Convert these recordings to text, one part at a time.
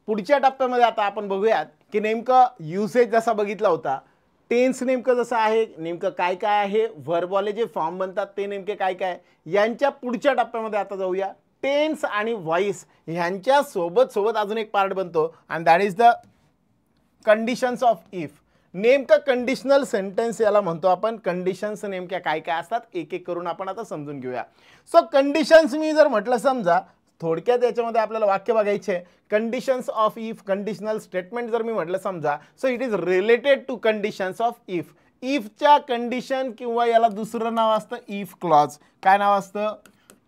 पुढच्या टप्प्यामध्ये आता आपण बघूयात की नेमकं युसेज जसा बघितला होता, टेन्स नेमकं जसं आहे, नेमकं काय काय आहे, व्हर्बवाले जे फॉर्म बनतात ते नेमके काय काय, यांच्या पुढच्या टप्प्यामध्ये आता जाऊया. टेन्स आणि व्हॉइस ह्यांच्या सोबत सोबत अजून एक पार्ट बनतो आणि that is the conditions of if. नेमकं कंडिशनल सेंटेन्स याला म्हणतो आपण. कंडिशन्स नेमक्या काय काय असतात एक एक करून आपण आता समजून घेऊया. सो कंडिशन्स मी जर म्हटलं, समजा थोडक्यात याच्यामध्ये आपल्याला वाक्य बघायचे. Conditions of if, conditional statement जर मी म्हटलं समजा, so it is related to conditions of if. इफच्या कंडिशन किंवा याला दुसरं नाव असतं इफ क्लॉज. काय नाव असतं?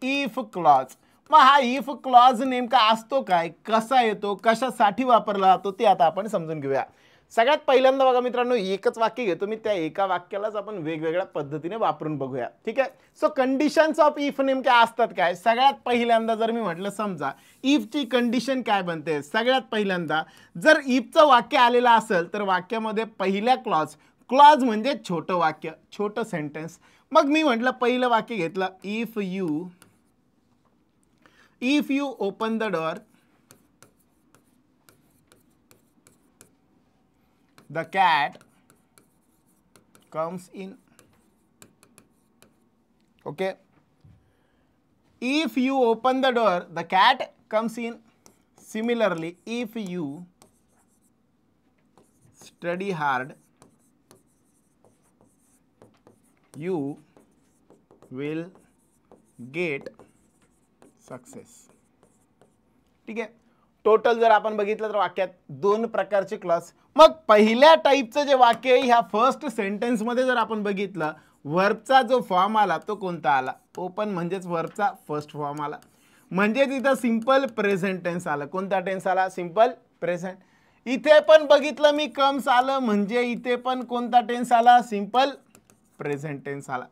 If clause. मग हा इफ क्लॉज नेमका असतो काय, कसा येतो, कशासाठी वापरला जातो ते आता आपण समजून घेऊया. सगळ्यात पहिल्यांदा बघा मित्रांनो, एकच वाक्य घेतो मी, त्या एका वाक्यालाच आपण वेगवेगळ्या पद्धतीने वापरून बघूया. ठीक आहे. सो कंडिशन्स ऑफ इफ नेमक्या असतात काय. सगळ्यात पहिल्यांदा जर मी म्हटलं समजा इफची कंडिशन काय बनते, सगळ्यात पहिल्यांदा जर इफचं वाक्य आलेलं असेल तर वाक्यामध्ये पहिल्या क्लॉज, क्लॉज म्हणजे छोटं वाक्य, छोटं सेंटेन्स. मग मी म्हटलं पहिलं वाक्य घेतलं, if you open the door, the cat comes in. Okay. If you open the door, the cat comes in. Similarly, if you study hard, you will get success. ठीक आहे. टोटल जर आपण बघितलं तर वाक्यात दोन प्रकारचे क्लॉज. मग पहिल्या टाईपचं जे वाक्य आहे, ह्या फर्स्ट सेंटेन्स मध्ये जर आपण बघितलं, वर्बचा जो फॉर्म आला तो कोणता आला, ओपन म्हणजेच वर्बचा फर्स्ट फॉर्म आला, म्हणजेच इथं सिंपल प्रेझेंट टेन्स आला. कोणता टेन्स आला? Simple present. इथे पण बघितलं मी कम्स आलं, म्हणजे इथे पण कोणता टेन्स आला? सिंपल प्रेझेंट टेन्स आला.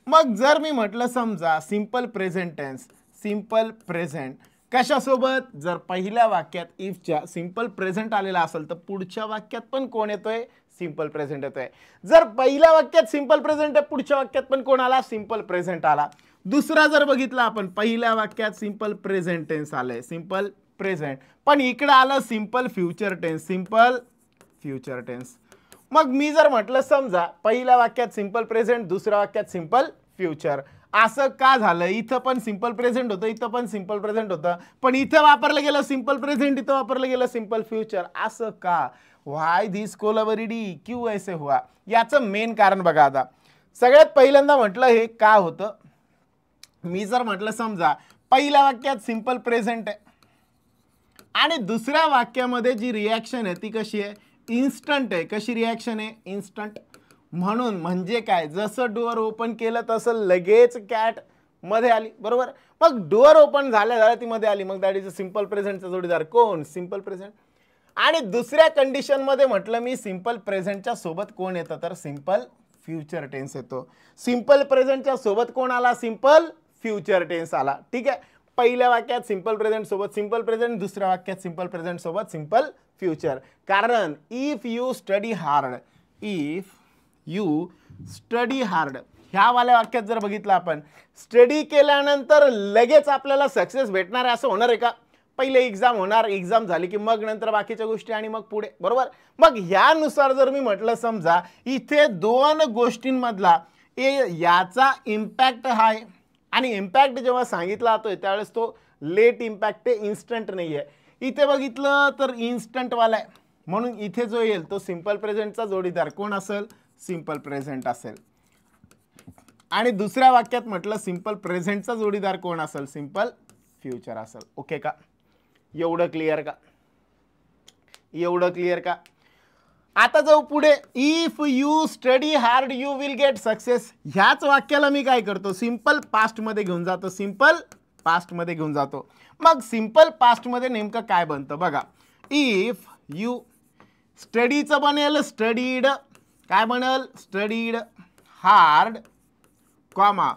मग जर मी म्हटलं समजा simple present tense, simple present कशासोबत, जर पहिल्या वाक्यात इफच्या सिंपल प्रेझेंट आलेला असेल तर पुढच्या वाक्यात पण कोण येतोय? सिंपल प्रेझेंट येतोय. जर पहिल्या वाक्यात सिंपल प्रेझेंट आहे, पुढच्या वाक्यात पण कोण आला? सिंपल प्रेझेंट आला. दुसरा जर बघितला आपण, पहिल्या वाक्यात सिंपल प्रेझेंट टेन्स आलंय, सिंपल प्रेझेंट, पण इकडे आलं simple future tense, simple future tense. मग मी जर म्हटलं समजा पहिल्या वाक्यात सिंपल प्रेझेंट, दुसऱ्या वाक्यात सिंपल फ्युचर, असं का झालं? इथं पण सिंपल प्रेझेंट होतं, इथं पण सिंपल प्रेझेंट होतं, पण इथं वापरलं गेलं सिंपल प्रेझेंट, इथं वापरलं गेलं सिंपल फ्युचर, असं का? व्हाय दिस कोलाबरीडी, क्यों ऐसे हुआ? याचं मेन कारण बघा. आता सगळ्यात पहिल्यांदा म्हटलं हे का होतं, मी जर म्हटलं समजा पहिल्या वाक्यात सिंपल प्रेझेंट आहे आणि दुसऱ्या वाक्यामध्ये जी रिॲक्शन आहे ती कशी आहे? इन्स्टंट आहे. कशी रिॲक्शन आहे? इन्स्टंट. म्हणून म्हणजे काय, जसं डोअर ओपन केलं तसं लगेच कॅट मध्ये आली, बरोबर. मग डोअर ओपन झाल्या ती मध्ये आली, मग दॅट इज अ सिंपल प्रेझेंटचा जोडीदार कोण? Simple present. आणि दुसऱ्या कंडिशन मध्ये म्हटलं मी सिंपल प्रेझेंटच्या सोबत कोण येतं, तर सिंपल फ्युचर टेन्स येतो. सिंपल प्रेझेंटच्या सोबत कोण आला? सिंपल फ्युचर टेन्स आला. ठीक आहे. पहिल्या वाक्यात सिंपल प्रेझेंट सोबत सिंपल प्रेझेंट, दुसऱ्या वाक्यात सिंपल प्रेझेंट सोबत सिंपल फ्युचर. कारण if you study hard, if you study hard, ह्या वाल्या वाक्यात जर बघितलं आपण, स्टडी केल्यानंतर लगेच आपल्याला सक्सेस भेटणार आहे असं होणार आहे का? पहिले एक्झाम होणार, एक्झाम झाली की मग नंतर बाकीच्या गोष्टी आणि मग पुढे, बरोबर. मग ह्यानुसार जर मी म्हटलं समजा इथे दोन गोष्टींमधला याचा इम्पॅक्ट आहे आणि इम्पॅक्ट जेव्हा सांगितला जातोय त्यावेळेस तो लेट इम्पॅक्ट आहे, इन्स्टंट नाही आहे. इथे बघितलं तर इन्स्टंटवाला आहे, म्हणून इथे जो येईल तो सिंपल प्रेझेंटचा जोडीदार कोण असेल? सिंपल प्रेझेंट असेल. आणि दुसऱ्या वाक्यात म्हटलं सिंपल प्रेझेंटचा जोडीदार कोण असेल? सिंपल फ्युचर असेल. ओके का? एवढं क्लिअर का? एवढं क्लिअर का? आता जाऊ पुढे. If you study hard you will get success. ह्याच वाक्याला मी काय करतो? सिंपल पास्ट मध्ये घेऊन जातो, सिंपल पास्ट मध्ये घेऊन जातो. मग सिंपल पास्ट मध्ये नेमकं काय बनतं बघा. इफ यू स्टडीचं बनेल स्टडीड, काय बनल? Studied hard, comma.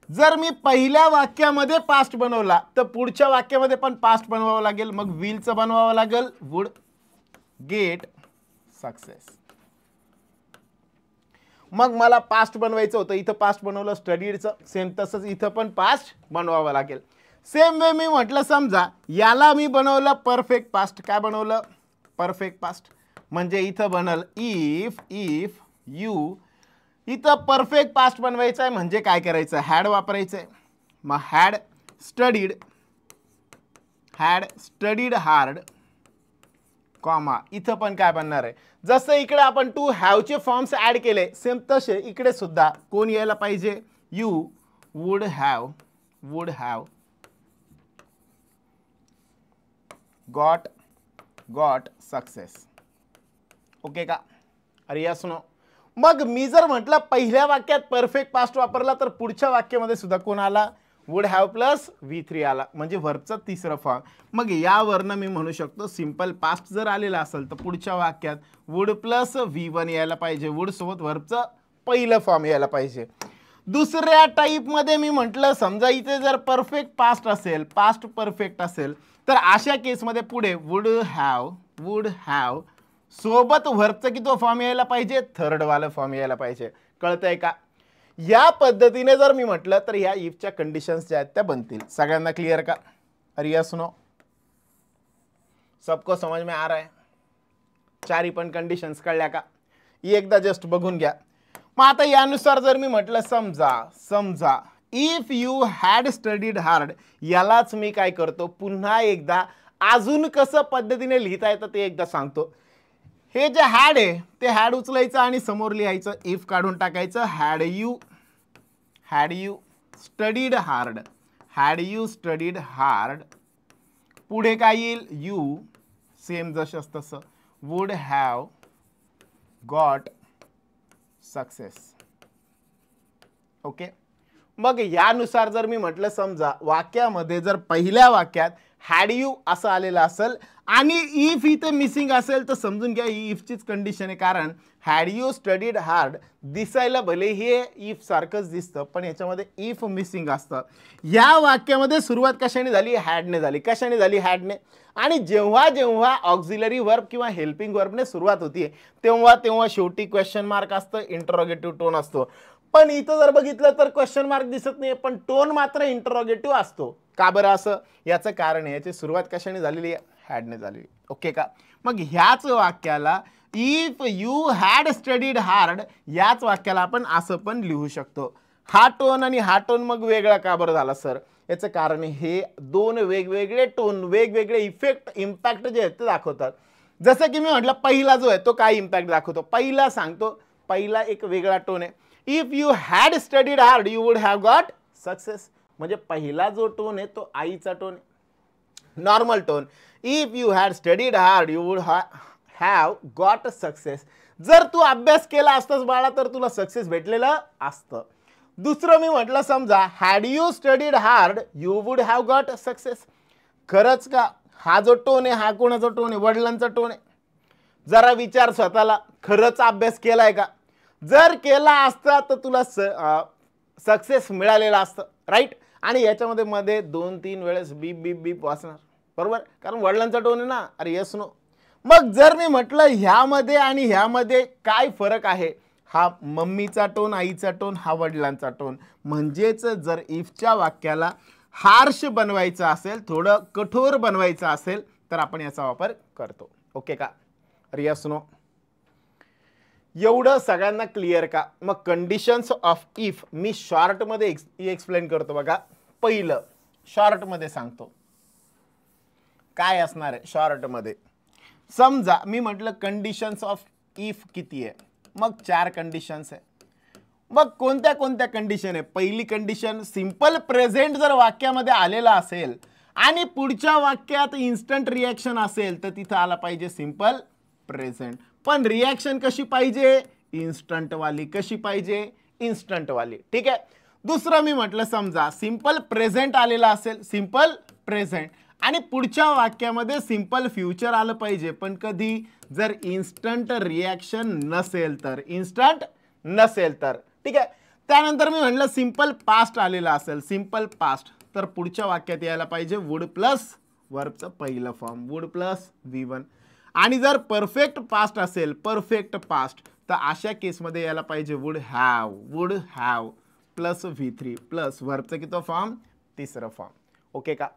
जर मी पहिल्या वाक्यामध्ये पास्ट बनवला तर पुढच्या वाक्यामध्ये पण पास्ट बनवावं लागेल, मग विलचं बनवावं लागेल वुड गेट सक्सेस. मग मला पास्ट बनवायचं होतं, इथं पास्ट बनवलं स्टडीडचं, सेम तसंच इथं पण पास्ट बनवावं लागेल. सेम वे मी म्हटलं समजा याला मी बनवलं परफेक्ट पास्ट. काय बनवलं? Perfect past. म्हणजे इथं बनल इफ यू. इथं परफेक्ट पास्ट बनवायचं आहे म्हणजे काय करायचं? हॅड वापरायचं आहे. मग हॅड स्टडीड हार्ड कॉमा इथं पण काय बनणार आहे? जसं इकडे आपण टू हॅवचे फॉर्म्स ऍड केले सेम तसे इकडे सुद्धा कोण यायला पाहिजे? You would have got success. Okay का? अरे यस नो. मग मी जर म्हटलं पहिल्या वाक्यात परफेक्ट पास्ट वापरला तर पुढच्या वाक्यामध्ये सुद्धा कोण आला? वुड हॅव प्लस V3 आला म्हणजे व्हर्बचं तिसरं फॉर्म. मग यावरनं मी म्हणू शकतो सिंपल पास्ट जर आलेला असेल तर पुढच्या वाक्यात वुड प्लस V1 यायला पाहिजे. वुड सोबत व्हर्बचं पहिलं फॉर्म यायला पाहिजे. दुसऱ्या टाईपमध्ये मी म्हटलं समजा इथे जर परफेक्ट पास्ट असेल, पास्ट परफेक्ट असेल तर अशा केसमध्ये पुढे वुड हॅव सोबत व्हर्बचा किती फॉर्म यायला पाहिजे? थर्ड वाला फॉर्म यायला पाहिजे. कळतंय का? या पद्धतीने जर मी म्हटलं तर या इफच्या कंडिशन्स ज्या आहेत त्या बनतील. सगळ्यांना क्लिअर का? अरे यस नो. सबको समझ में आ रहा है? चारही पण कंडिशन्स कळल्या का? एकदा जस्ट बघून घ्या. मग आता यानुसार जर मी म्हटलं समजा if you had studied hard, यालाच मी काय करतो पुन्हा एकदा अजून कसं पद्धतीने लिहिता येतं ते एकदा सांगतो. हे जे हॅड आहे ते हॅड उचलायचं आणि समोर लिहायचं इफ काढून टाकायचं. हॅड यू स्टडीड हार्ड पुढे काय येईल? यू सेम जसं तसं would have got success. Okay. मग यानुसार जर मी म्हटलं समजा वाक्यामध्ये जर पहिल्या वाक्यात हॅड यू असं आलेलं असेल आणि इफ इथे मिसिंग असेल तर समजून घ्या ही इफचीच कंडिशन आहे. कारण हॅड यू स्टडीड हार्ड दिसायला भले हे इफ सारखंच दिसतं पण याच्यामध्ये इफ मिसिंग असतं. या वाक्यामध्ये सुरुवात कशाने झाली? हॅडने झाली. कशाने झाली? हॅडने. आणि जेव्हा जेव्हा ऑक्झिलरी वर्ब किंवा हेल्पिंग वर्बने सुरुवात होती तेव्हा शेवटी क्वेश्चन मार्क असतं, इंटरोगेटिव्ह टोन असतो. पण इथं जर बघितलं तर क्वेश्चन मार्क दिसत नाही पण टोन मात्र इंटरोगेटिव्ह असतो. का बरं असं? याचं कारण आहे याची सुरुवात कशाने झालेली आहे? हॅडने झालेली. ओके का? मग ह्याच वाक्याला if you had studied hard याच वाक्याला आपण असं पण लिहू शकतो. हा टोन आणि हा टोन मग वेगळा का बरं झाला सर? याचं कारण हे दोन वेगवेगळे टोन वेगवेगळे इम्पॅक्ट जे आहेत ते दाखवतात. जसं की मी म्हटलं पहिला जो आहे तो काय इम्पॅक्ट दाखवतो? पहिला सांगतो, पहिला एक वेगळा टोन आहे. If you had studied hard you would have got success. म्हणजे पहिला जो टोन आहे तो आईचा टोन आहे, normal tone. If you had studied hard you would have got success. जर तू अभ्यास केला असतास बाळा तर तुला सक्सेस भेटलेलं असतं. दुसरं मी म्हटलं समजा had you studied hard you would have got success. खरंच का? हा जो टोन आहे हा कोणाचा टोन आहे? वडिलांचा टोन आहे. जरा विचार स्वतःला, खरंच अभ्यास केलाय का? जर केला असता तर तुला सक्सेस मिळालेला असतं, राईट. आणि याच्यामध्ये मध्ये 2-3 वेळेस बीप बीप बीप वाचणार, बरोबर, कारण वडिलांचा टोन आहे ना. अरे यस नो. मग जर मी म्हटलं ह्यामध्ये आणि ह्यामध्ये काय फरक आहे? हा मम्मीचा टोन, आईचा टोन, हा वडिलांचा टोन. म्हणजेच जर इफच्या वाक्याला हार्श बनवायचं असेल, थोडं कठोर बनवायचं असेल तर आपण याचा वापर करतो. ओके का? अरे यस नो. एवढं सगळ्यांना क्लिअर का? मग कंडिशन्स ऑफ इफ मी शॉर्टमध्ये एक्सप्लेन करतो बघा. पहिलं शॉर्टमध्ये सांगतो काय असणार आहे. शॉर्टमध्ये समजा मी म्हटलं कंडिशन्स ऑफ इफ किती आहे? मग 4 कंडिशन्स आहे. मग कोणत्या कोणत्या कंडिशन आहे? पहिली कंडिशन सिंपल प्रेझेंट जर वाक्यामध्ये आलेला असेल आणि पुढच्या वाक्यात इन्स्टंट रिॲक्शन असेल तर तिथं आला पाहिजे सिंपल प्रेझेंट. पण रिॲक्शन कशी पाहिजे? इन्स्टंट वाली. कशी पाहिजे? इन्स्टंट वाली. ठीक आहे. दुसरं मी म्हटलं समजा सिंपल प्रेझेंट आलेला असेल, सिंपल प्रेझेंट, आणि पुढच्या वाक्यामध्ये सिंपल फ्युचर आलं पाहिजे. पण कधी? जर इन्स्टंट रिॲक्शन नसेल तर. इन्स्टंट नसेल तर. ठीक आहे. त्यानंतर मी म्हटलं सिंपल पास्ट आलेला असेल, सिंपल पास्ट, तर पुढच्या वाक्यात यायला पाहिजे वुड प्लस वर्बचं पहिलं फॉर्म, वुड प्लस V1. आणि जर परफेक्ट पास्ट असेल, परफेक्ट पास्ट, तर अशा केसमध्ये यायला पाहिजे would have plus V3 plus वर्बचं किती फॉर्म? तिसरं फॉर्म. ओके का?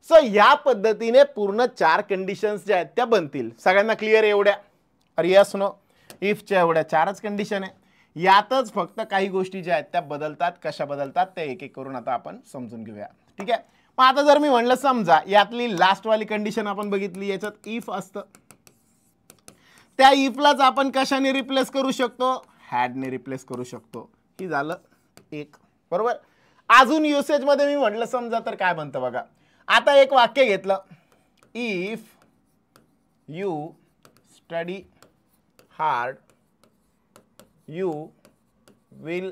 सो या पद्धतीने पूर्ण 4 कंडिशन्स ज्या आहेत त्या बनतील. सगळ्यांना क्लिअर एवढ्या? अरे यस नो? इफच्या एवढ्या 4च कंडिशन आहे. यातच फक्त काही गोष्टी ज्या आहेत त्या बदलतात. कशा बदलतात त्या एक एक करून आता आपण समजून घेऊया. ठीक आहे. मग आता जर मी म्हणलं समजा यातली लास्ट वाली कंडिशन आपण बघितली, याच्यात इफ असतं, त्या इफलाच आपण कशाने रिप्लेस करू शकतो? हॅडने रिप्लेस करू शकतो. ही झालं एक. बरोबर. अजून युसेज मध्ये मी म्हटलं समजा तर काय बनतं बघा. आता एक वाक्य घेतलं, if you study hard you will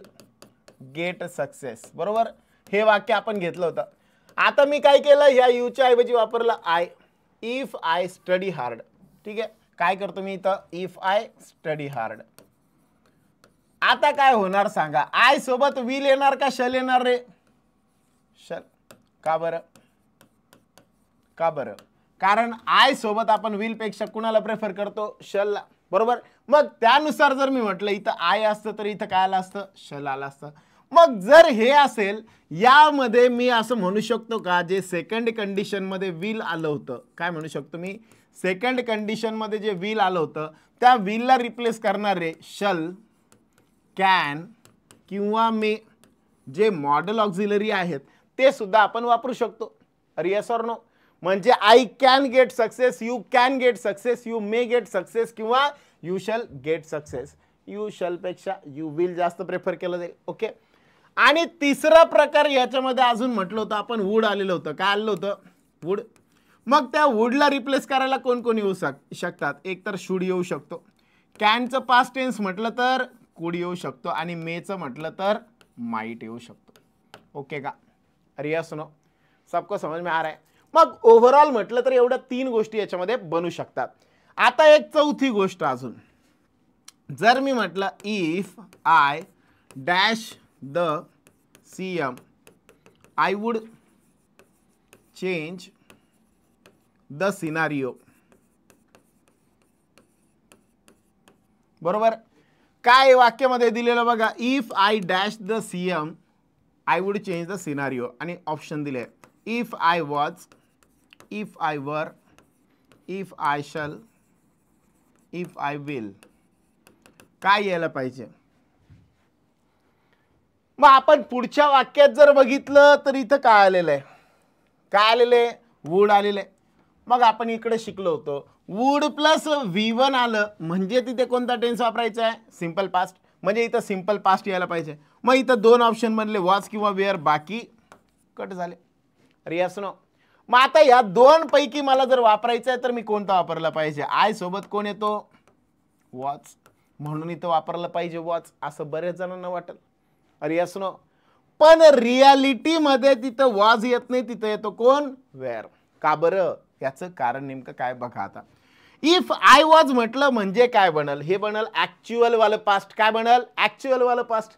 get success. बरोबर. हे वाक्य आपण घेतलं होतं. आता मी काय केलं, या यूच्या ऐवजी वापरलं I. If I study hard. ठीक आहे. काय करतो मी इथं? If I study hard. आता काय होणार सांगा? आय सोबत विल येणार का शल येणार रे? शल. का बरं? का बरं? कारण आय सोबत आपण विल पेक्षा कुणाला प्रेफर करतो? शलला. बरोबर. मग त्यानुसार जर मी म्हटलं इथं आय असतं तर इथं काय आलं असतं? शल आलं असतं. मग जर हे असेल, यामध्ये मी असं म्हणू शकतो का, जे सेकंड कंडिशन मध्ये विल आलं होतं, काय म्हणू शकतो मी? सेकंड कंडिशन मध्ये जे विल आलं होतं त्या विलला रिप्लेस करणारे शल, कॅन किंवा मे जे मॉडेल ऑक्झिलरी आहेत ते सुद्धा आपण वापरू शकतो. अरे यस ऑर नो? म्हणजे I can get success, you can get success, you may get success किंवा you shall get success. You shall पेक्षा यू विल जास्त प्रेफर केलं जाईल. ओके. आणि तिसरा प्रकार याच्यामध्ये अजून म्हटलं होतं आपण, वुड आलेलं होतं. काय आलेलं होतं? वुड. मग त्या वुडला रिप्लेस करायला कोण कोण येऊ शकतात? एक तर शुड येऊ शकतो, कॅनचं पास्ट टेन्स म्हटलं तर कुड येऊ शकतो, आणि मेचं म्हटलं तर माइट येऊ शकतो. ओके का? अरे यस नो? सबको समझ में आ रहा है? मग ओव्हरऑल म्हटलं तर एवढ्या 3 गोष्टी याच्यामध्ये बनू शकतात. आता एक चौथी गोष्ट अजून, जर मी म्हटलं if I dash the CM I would change the scenario. बरोबर. काय वाक्यामध्ये दिलेलं बघा, if I dash the CM I would change the scenario, आणि ऑप्शन दिले if I was, if I were, if I shall, if I will. काय यायला पाहिजे? मग आपण पुढच्या वाक्यात जर बघितलं तर इथं काय आलेलं आहे? काय आलेलं आहे? वुड आलेलं आहे. मग आपण इकडे शिकलो होतो वुड प्लस V1 आलं म्हणजे तिथे कोणता टेन्स वापरायचा आहे? Simple past. म्हणजे इथं सिंपल पास्ट यायला पाहिजे. मग इथं 2 ऑप्शन बनले, वॉज किंवा वेअर, बाकी कट झाले. अरे यस नो? मग आता या 2 पैकी मला जर वापरायचं आहे तर मी कोणता वापरला पाहिजे? आय सोबत कोण येतो? वॉज. म्हणून इथं वापरलं पाहिजे वॉज, असं बरेच जणांना वाटेल. अरे यस नो? पण रियालिटी मध्ये तिथं वॉज येत नाही, तिथं येतो कोण? वेअर. का बरं? याचं कारण नेमकं काय बघा. आता इफ आय वॉज म्हटलं म्हणजे काय बनल? हे बनल ऍक्च्युअल वालं पास्ट. काय बनल? ऍक्च्युअल वालं पास्ट.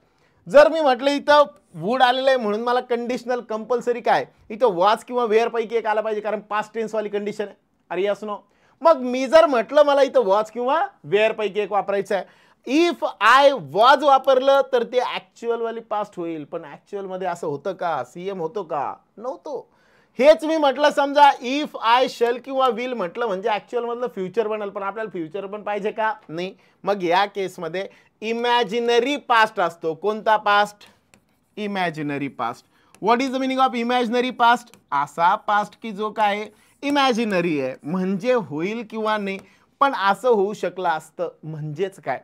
जर मी म्हटलं इथं वुड आलेलं आहे म्हणून मला कंडिशनल कंपल्सरी काय इथं वॉज किंवा वेअर पैकी एक आला पाहिजे, कारण पास्ट टेन्स वाली कंडिशन आहे. अरे यस नो? मग मी जर म्हटलं मला इथं वॉज किंवा वेअर पैकी एक वापरायचं आहे, इफ आय वॉज वापरलं तर ते ऍक्च्युअल वाली पास्ट होईल. पण ऍक्च्युअल मध्ये असं होतं का? सीएम होतो का? नव्हतो. हेच मी म्हटलं समजा इफ आय शल किंवा विल म्हटलं म्हणजे ऍक्च्युअल मधलं फ्युचर बनल, पण आपल्याला फ्युचर पण पाहिजे का? नाही. मग या केसमध्ये इमॅजिनरी पास्ट असतो. कोणता past? Imaginary past. What is the meaning of imaginary past? असा पास्ट की जो काय इमॅजिनरी आहे, म्हणजे होईल किंवा नाही, पण असं होऊ शकलं असतं. म्हणजेच काय,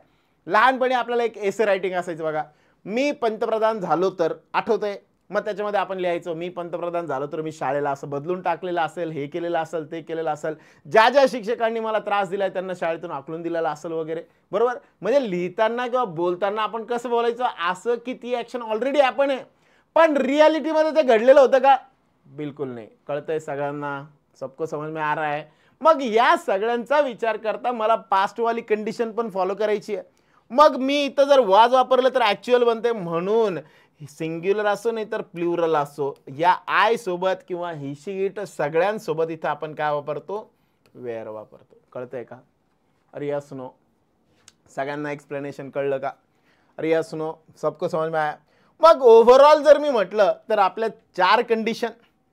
लहानपणी आपल्याला एक एसे रायटिंग असायचं बघा, मी पंतप्रधान झालो तर, आठवतंय? मग त्याच्यामध्ये आपण लिहायचो मी पंतप्रधान झालो तर मी शाळेला असं बदलून टाकलेलं असेल, हे केलेलं असेल, ते केलेलं असेल, ज्या ज्या शिक्षकांनी मला त्रास दिलाय त्यांना शाळेतून हाकलून दिलेला असेल वगैरे. बरोबर. म्हणजे लिहिताना किंवा बोलताना आपण कसं बोलायचं असं की ती ऍक्शन ऑलरेडी आपण आहे, पण रियालिटीमध्ये ते घडलेलं होतं का? बिलकुल नाही. कळतंय सगळ्यांना? सबको समझ में आ रहा है? मग या सगळ्यांचा विचार करता मला पास्टवाली कंडिशन पण फॉलो करायची आहे. मग मी इथं जर वॉज वापरलं तर ऍक्च्युअल बनते, म्हणून सिंग्युलर असो नाही तर प्लुरल असो, या आय सोबत किंवा ही शीट सगळ्यांसोबत इथं आपण काय वापरतो? वेअर वापरतो. कळतंय का? अरे यस नो? सगळ्यांना एक्सप्लेनेशन कळलं का? अरे यस नो? सबको समझ में आया? मग ओव्हरऑल जर मी म्हटलं तर आपल्या 4 कंडिशन,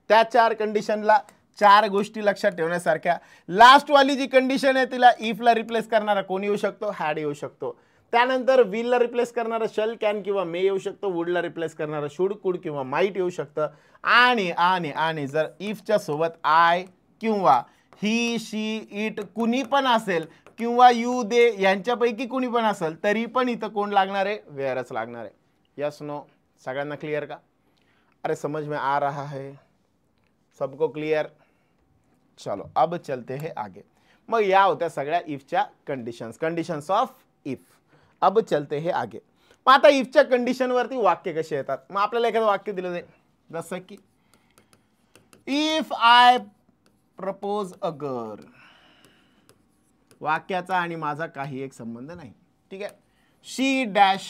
त्या 4 कंडिशनला 4 गोष्टी लक्षात ठेवण्यासारख्या. लास्ट वाली जी कंडिशन आहे तिला इफला रिप्लेस करणारा कोण येऊ शकतो, हॅड येऊ शकतो. त्यानंतर विलला रिप्लेस करणारा शल, कॅन किंवा मे येऊ शकतो. वुडला रिप्लेस करणारा शुड, कुड किंवा माईट येऊ शकतं. आणि आणि आणि जर इफच्या सोबत आय किंवा ही, शी, इट कुणी पण असेल किंवा यू, दे यांच्यापैकी कुणी पण असेल तरी पण इथं कोण लागणार आहे, वेअरच लागणार आहे. यस नो, सगळ्यांना क्लियर का? अरे समझ में आ रहा है सबको क्लियर? चलो अब चलते हैं आगे. मग या होत्या सगळ्या इफच्या कंडिशन्स ऑफ इफ. अब चलते हैं आगे. मग आता इफच्या कंडिशन वरती वाक्य कसे येतात. मग आपल्याला एखादं वाक्य दिलं जाईल जसं की if I propose a girl. वाक्याचा आणि माझा काही एक संबंध नाही, ठीक आहे. शी डॅश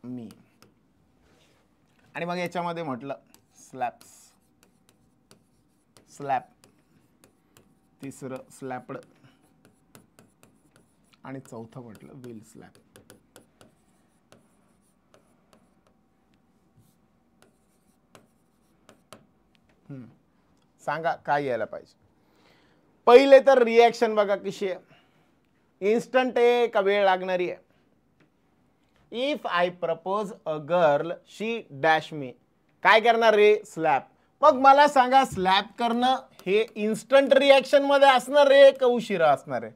मी. आणि मग याच्यामध्ये म्हटलं स्लॅप्स, स्लॅप, तिसरं स्लॅपड आणि चौथं म्हटलं विल स्लॅप. सांगा काय यायला पाहिजे. पहिले तर रिॲक्शन बघा कशी आहे, इन्स्टंट आहे का वेळ लागणारी आहे. If I propose a girl she dash me. काय करणार रे, स्लॅप. मग मला सांगा स्लॅप करणं हे इन्स्टंट रिॲक्शन मध्ये असणार रे का उशिरा असणार आहे.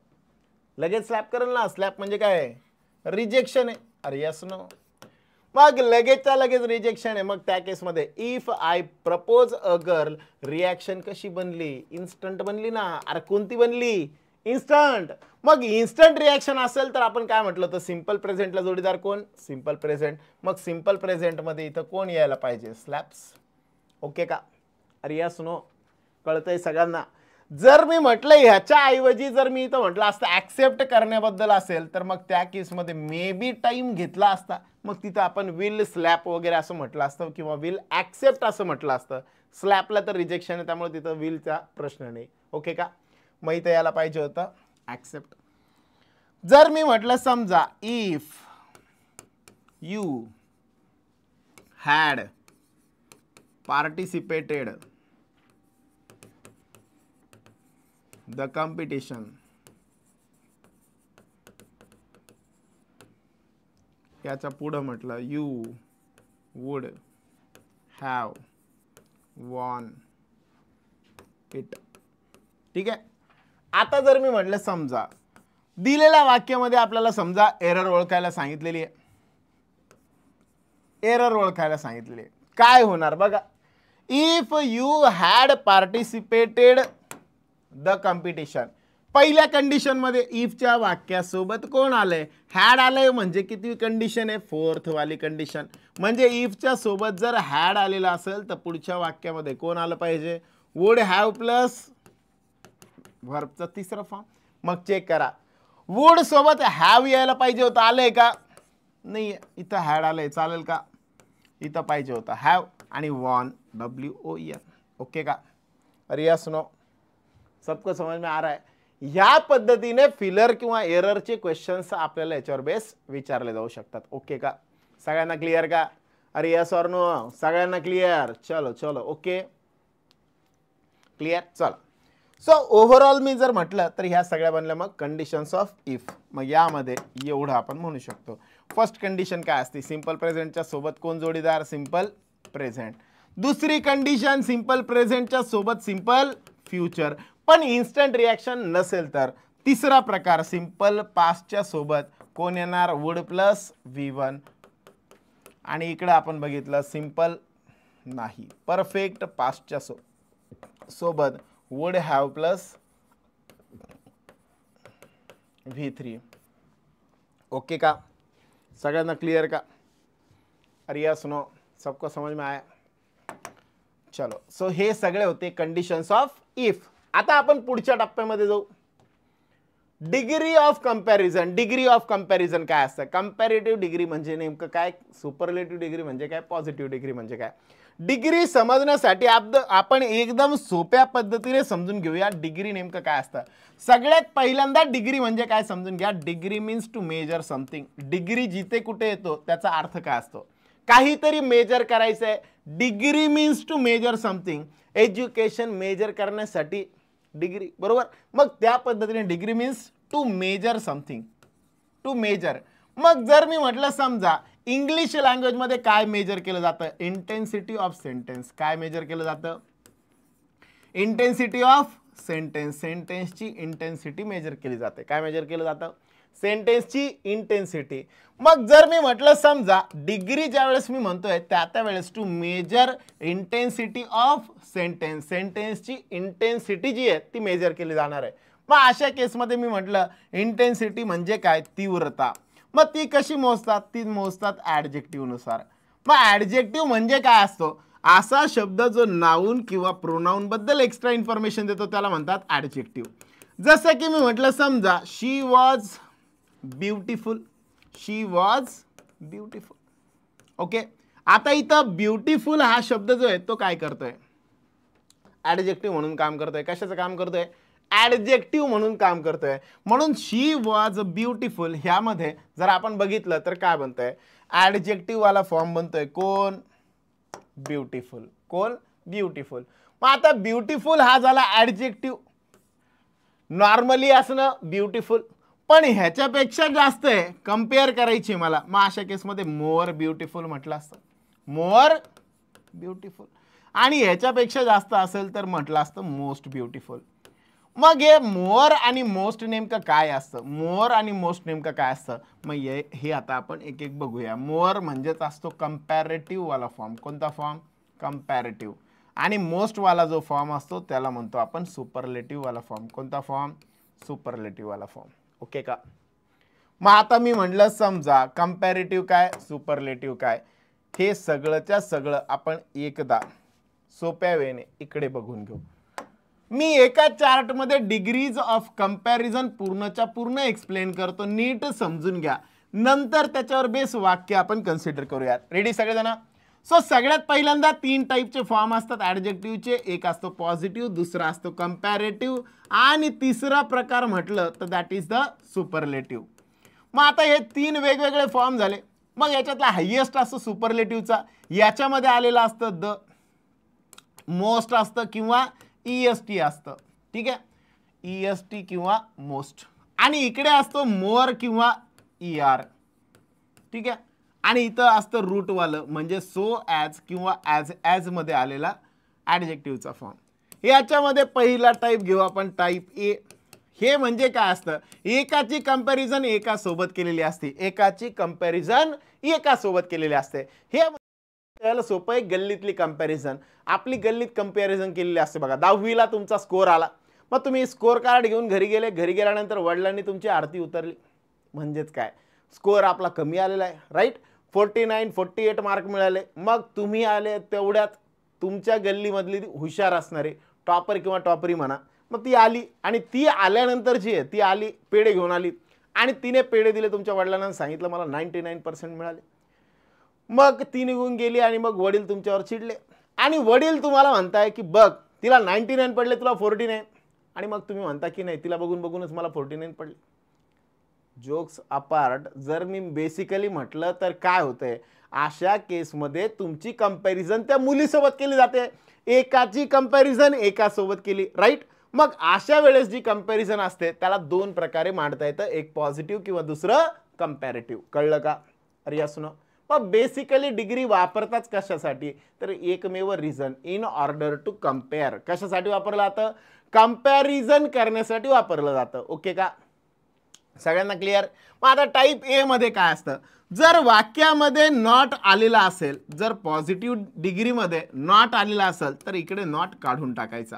लगेच स्लॅप करेल ना. स्लॅप म्हणजे काय, रिजेक्शन आहे. अरे यस नो. मग लगेचच्या लगेच रिजेक्शन आहे. मग त्या केसमध्ये if I propose a girl reaction कशी बनली, इन्स्टंट बनली ना. अरे कोणती बनली, इन्स्टंट. मग इन्स्टंट रिॲक्शन असेल तर आपण काय म्हटलं तर सिंपल प्रेझेंटला जोडीदार कोण, सिंपल प्रेझेंट. मग सिंपल प्रेझेंट मध्ये इथं कोण यायला पाहिजे, स्लॅप्स. ओके का? अरे यस नो, कळतंय सगळ्यांना. जर मी म्हटलं ह्याच्या ऐवजी जर मी इथं म्हटलं असतं ऍक्सेप्ट करण्याबद्दल असेल तर मग त्या केसमध्ये मे बी टाइम घेतला असता. मग तिथं आपण विल स्लॅप वगैरे असं म्हटलं असतं किंवा विल ऍक्सेप्ट असं म्हटलं असतं. स्लॅपला तर रिजेक्शन आहे त्यामुळे तिथं विलचा प्रश्न नाही. ओके का? मग इथं यायला पाहिजे होतं ऍक्सेप्ट. जर मी म्हटलं समजा if you had participated the competition याच्या पुढं म्हटलं you would have won it. ठीक आहे. आता जर मी म्हटलं समजा दिलेल्या वाक्यामध्ये आपल्याला समजा एरर ओळखायला सांगितलेली आहे. एरर ओळखायला सांगितलेली आहे. काय होणार बघा. If you had participated the competition. पहिल्या कंडिशन मध्ये इफच्या वाक्यासोबत कोण आलंय, हॅड आलंय. म्हणजे किती कंडिशन आहे, फोर्थ वाली कंडिशन. म्हणजे इफच्या सोबत जर हॅड आलेला असेल तर पुढच्या वाक्यामध्ये कोण आलं पाहिजे, वुड हॅव प्लस व्हर्बचा तिसरा फॉर्म. मग चेक करा वुड सोबत हॅव यायला पाहिजे होतं, आलंय का, नाही. इथं हॅड आलंय, चालेल का, इथं पाहिजे होतं हॅव आणि वॉन WON. ओके का? अरे यस नो, सबको समझ में आ रहा है. ह्या पद्धतीने फिलर किंवा एररचे क्वेश्चन्स आपल्याला याच्यावर बेस विचारले जाऊ शकतात. ओके का? सगळ्यांना क्लिअर का? अरे यस और नो, सगळ्यांना क्लिअर. चलो चलो ओके क्लिअर. चला. सो ओव्हरऑल मी जर म्हटलं तर ह्या सगळ्या बनल्या मग कंडिशन्स ऑफ इफ. मग यामध्ये एवढं आपण म्हणू शकतो. फर्स्ट कंडिशन काय असते, सिंपल प्रेझेंटच्या सोबत कोण जोडीदार, सिंपल प्रेझेंट. दुसरी कंडिशन सिंपल प्रेझेंटच्या सोबत सिंपल फ्युचर पण इन्स्टंट रिॲक्शन नसेल तर. तिसरा प्रकार सिंपल पास्टच्या सोबत कोण येणार, वुड प्लस V1. आणि इकडे आपण बघितलं सिंपल नाही, परफेक्ट पास्टच्या सोबत would have plus V3. Okay का? सगळ्यांना क्लियर का? अरे यस नो, सबको समझ में आया. चलो. सो हे सगळे होते कंडिशन्स ऑफ इफ. आता आपण पुढच्या टप्प्यामध्ये जाऊ. Degree of comparison. Degree of comparison काय असतं, कंपॅरेटिव्ह डिग्री म्हणजे नेमकं काय, सुपरलेटिव्ह डिग्री म्हणजे काय, पॉझिटिव्ह डिग्री म्हणजे काय. डिग्री समजण्यासाठी आपण एकदम सोप्या पद्धतीने समजून घेऊया डिग्री नेमकं काय असतं. सगळ्यात पहिल्यांदा डिग्री म्हणजे काय समजून घ्या. Degree means to measure something. Degree जिथे कुठे येतो त्याचा अर्थ काय असतो, काहीतरी मेजर करायचंय, degree means to measure something, education measure करण्यासाठी डिग्री, बरोबर. मग त्या पद्धतीने degree means to measure something, to measure. मग जर मी म्हटलं समजा इंग्लिश लँग्वेज मध्ये काय मेजर केलं जातं, इंटेन्सिटी ऑफ सेंटेन्स. काय मेजर केलं जातं, इंटेन्सिटी ऑफ सेंटेन्स. सेंटेन्सची इंटेन्सिटी मेजर केली जाते. काय मेजर केलं जातं, सेंटेन्सची इंटेन्सिटी. मग जर मी म्हटलं समजा डिग्री ज्या वेळेस मी म्हणतोय त्या वेळेस to measure intensity of sentence, सेंटेन्सची इंटेन्सिटी जी आहे ती मेजर केली जाणार आहे. मग अशा केसमध्ये मी म्हटलं इंटेन्सिटी म्हणजे काय, तीव्रता. मग ती कशी मोजतात, ती मोजतात ऍडजेक्टिव्ह नुसार. मग ऍडजेक्टिव्ह म्हणजे काय असतो, असा शब्द जो नाउन किंवा प्रोनाउन बद्दल एक्स्ट्रा इन्फॉर्मेशन देतो त्याला म्हणतात ऍडजेक्टिव्ह. जसं की मी म्हटलं समजा she was beautiful, she was beautiful. Okay, आता इथं ब्युटिफुल हा शब्द जो आहे तो काय करतोय, ऍडजेक्टिव्ह म्हणून काम करतोय. कशाचं काम करतोय, ऍडजेक्टिव्ह म्हणून काम करतोय. म्हणून शी वॉज ब्युटिफुल ह्यामध्ये जर आपण बघितलं तर काय बनतंय, ऍडजेक्टिव्ह वाला फॉर्म बनतोय. कोण, ब्युटिफुल. कोण, ब्युटिफुल. मग आता ब्युटिफुल हा झाला ऍडजेक्टिव्ह. नॉर्मली असणं ब्युटिफुल, पण ह्याच्यापेक्षा जास्त आहे कंपेअर करायची मला, मग अशा केसमध्ये मोर ब्युटिफुल म्हटलं असतं, मोर ब्युटिफुल. आणि ह्याच्यापेक्षा जास्त असेल तर म्हटलं असतं मोस्ट ब्युटिफुल. मग हे मोर आणि मोस्ट नेमकं काय असतं, मोर आणि मोस्ट नेमकं काय असतं, मग हे आता आपण एक एक बघूया. मोर म्हणजेच असतो कंपॅरेटिव्ह वाला फॉर्म. कोणता फॉर्म, कंपॅरेटिव्ह. आणि मोस्ट वाला जो फॉर्म असतो त्याला म्हणतो आपण सुपरलेटिव्ह वाला फॉर्म. कोणता फॉर्म, सुपरलेटिव्ह वाला फॉर्म. ओके का. मग आता मी म्हटलं समजा कंपॅरेटिव्ह काय, सुपरलेटिव्ह काय, हे सगळंच्या सगळं आपण एकदा सोप्या वेळेने इकडे बघून घेऊ. मी एका चार्ट मध्ये डिग्रीज ऑफ कंपॅरिझन पूर्णच्या पूर्ण एक्सप्लेन करतो, नीट समजून घ्या. नंतर त्याच्यावर बेस वाक्य आपण कन्सिडर करूयात. रेडी सगळेजण. सो सगळ्यात पहिल्यांदा 3 टाईपचे फॉर्म असतात ऍडजेक्टिव्हचे. एक असतो पॉझिटिव्ह, दुसरा असतो कंपॅरेटिव्ह, आणि तिसरा प्रकार म्हटलं तर दॅट इज द सुपरलेटिव्ह. मग आता हे 3 वेगवेगळे फॉर्म झाले. मग याच्यातला हायेस्ट असतो सुपरलेटिव्हचा. याच्यामध्ये आलेला असतं द, मोस्ट असतं किंवा EST असतं. ठीक आहे, EST किंवा मोस्ट. आणि इकडे असतो मोर किंवा ER. ठीक आहे, आणि इथं असतं रूट वालं म्हणजे सो ॲज किंवा ॲज मध्ये आलेला ॲडजेक्टिव्हचा फॉर्म. याच्यामध्ये पहिला टाईप घेऊ आपण, टाईप ए. हे म्हणजे काय असतं, एकाची कंपॅरिझन एकासोबत केलेली असते, एकाची कंपॅरिझन एकासोबत केलेली असते. हे त्याला सोपं आहे, गल्लीतली कंपॅरिझन. आपली गल्लीत कंपॅरिझन केलेली असते बघा. 10वीला तुमचा स्कोर आला, मग तुम्ही स्कोर कार्ड घेऊन घरी गेले, घरी गेल्यानंतर वडिलांनी तुमची आरती उतरली. म्हणजेच काय, स्कोर आपला कमी आलेला आहे, राईट. 49, 48 मार्क मिळाले. मग तुम्ही आले तेवढ्यात तुमच्या गल्लीमधली हुशार असणारी टॉपर किंवा टॉपरी म्हणा, मग ती आली, आणि ती आल्यानंतर जी आहे ती आली पेढे घेऊन आली, आणि तिने पेढे दिले तुमच्या वडिलांना, सांगितलं मला 99% मिळाले. मग ती निघून गेली आणि मग वडील तुमच्यावर चिडले, आणि वडील तुम्हाला म्हणताय की बघ तिला 99 पडले, तुला 49. आणि मग तुम्ही म्हणता की नाही, तिला बघून बघूनच मला 49 पडले. जोक्स अपार्ट, जर मी बेसिकली म्हटलं तर काय होतंय, अशा केसमध्ये तुमची कंपॅरिझन त्या मुलीसोबत केली जाते, एकाची कंपॅरिझन एकासोबत केली, राईट. मग अशा वेळेस जी कंपॅरिझन असते त्याला 2 प्रकारे मांडता येतं, एक पॉझिटिव्ह किंवा दुसरं कंपॅरेटिव्ह. कळलं का, अरे असं. मग बेसिकली डिग्री वापरताच कशासाठी, तर एकमेव reason, in order to compare. कशासाठी वापरलं जातं, कंपॅरिझन करण्यासाठी वापरलं जातं. ओके का, सगळ्यांना क्लिअर. मग आता टाईप ए मध्ये काय असतं, जर वाक्यामध्ये नॉट आलेला असेल, जर पॉझिटिव्ह डिग्रीमध्ये नॉट आलेला असेल तर इकडे नॉट काढून टाकायचा,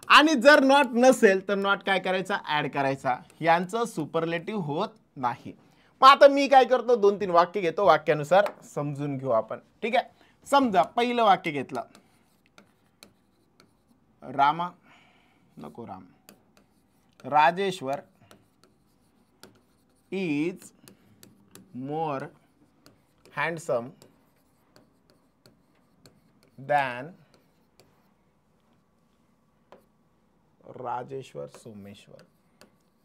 आणि जर नॉट नसेल तर नॉट काय करायचा, ऍड करायचा. यांचं सुपरलेटिव्ह होत नाही. मग आता मी काय करतो, 2-3 वाक्य घेतो, वाक्यानुसार समजून घेऊ आपण. ठीक आहे, समजा पहिलं वाक्य घेतलं, रामा नको Ram, Rajeshwar is more handsome than Rajeshwar Someshwar.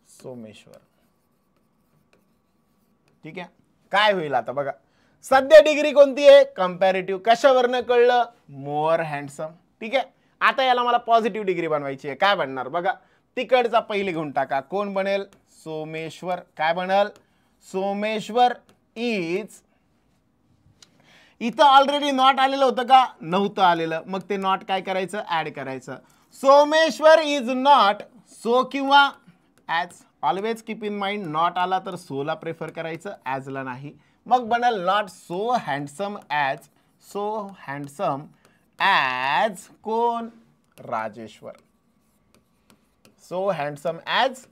Someshwar. ठीक आहे, काय होईल आता बघा, सध्या डिग्री कोणती आहे? कंपॅरेटिव्ह. कशावरनं कळलं? मोर हँडसम. ठीक आहे. आता याला मला पॉझिटिव्ह डिग्री बनवायची आहे. काय बनणार बघा, तिकडचा पहिले घेऊन टाका. कोण बनेल? सोमेश्वर. काय बनल? सोमेश्वर इज, इथं ऑलरेडी नॉट आलेलं होतं का? नव्हतं आलेलं. मग ते नॉट काय करायचं? ऍड करायचं. सोमेश्वर इज नॉट सो किंवा as. Always keep in mind, not आला तर सोला प्रेफर करायचं, ॲजला नाही. मग बनल not so handsome as, so handsome as कोण? Rajeshwar. So handsome as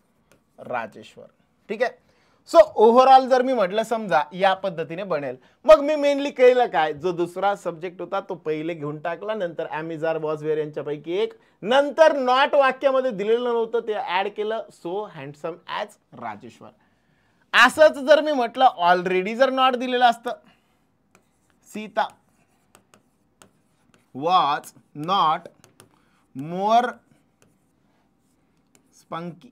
Rajeshwar. ठीक आहे. सो ओव्हरऑल जर मी म्हटलं समजा या पद्धतीने बनेल. मग मी मेनली केलं काय? जो दुसरा सब्जेक्ट होता तो पहिले घेऊन टाकला, नंतर ॲमिजार बॉसवेअर यांच्यापैकी एक, नंतर नॉट वाक्यामध्ये दिलेलं नव्हतं ते ऍड केलं, सो हँडसम ॲज राजेश्वर. असंच जर मी म्हटलं ऑलरेडी जर नॉट दिलेलं असतं, Sita was not more spunky,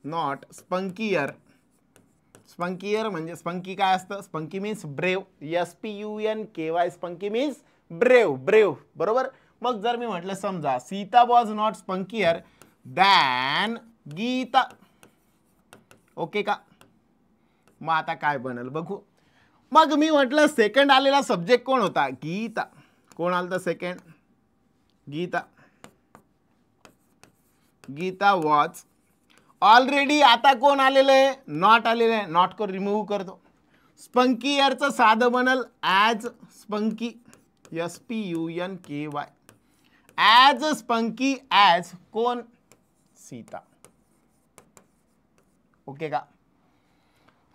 not spunkier. Spunkier म्हणजे स्पंकी काय असतं? Spunky means brave. SPUNKY. Spunky means brave, brave. बरोबर. मग जर मी म्हटलं समजा Sita was not spunkier than Gita. Okay का? मग आता काय बनेल बघू. मग मी म्हटलं सेकंड आलेला सब्जेक्ट कोण होता? गीता. कोण आलं second? Geeta. Geeta was already. आता कोण आलेलं आहे? नॉट आलेलं आहे. नॉट को रिमूव्ह करतो. स्पंकियरचं साधं बनल as spunky, SPUNKY. As spunky as कोण? सीता. ओके का?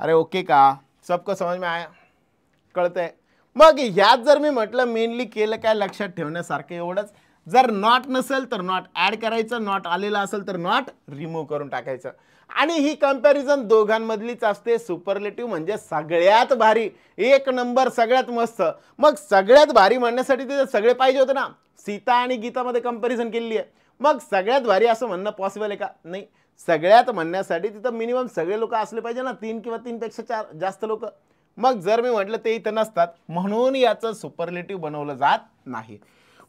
अरे ओके का? सबको समझ में आया? कळतंय? मग ह्यात जर मी म्हटलं मेनली केलं काय लक्षात ठेवण्यासारखं एवढंच, जर नॉट नसेल तर नॉट ऍड करायचं, नॉट आलेला असेल तर नॉट रिमूव्ह करून टाकायचं. आणि ही कंपॅरिझन दोघांमधलीच असते. सुपरलेटिव्ह म्हणजे सगळ्यात भारी, एक नंबर, सगळ्यात मस्त. मग सगळ्यात भारी म्हणण्यासाठी तिथे सगळे पाहिजे होते ना. सीता आणि गीतामध्ये कंपॅरिझन केली आहे, मग सगळ्यात भारी असं म्हणणं पॉसिबल आहे का? नाही. सगळ्यात म्हणण्यासाठी तिथं मिनिमम सगळे लोक असले पाहिजे ना, 3 किंवा 3 पेक्षा 4 जास्त लोक. मग जर मी म्हटलं ते इथं नसतात, म्हणून याचं सुपरलेटिव्ह बनवलं जात नाही.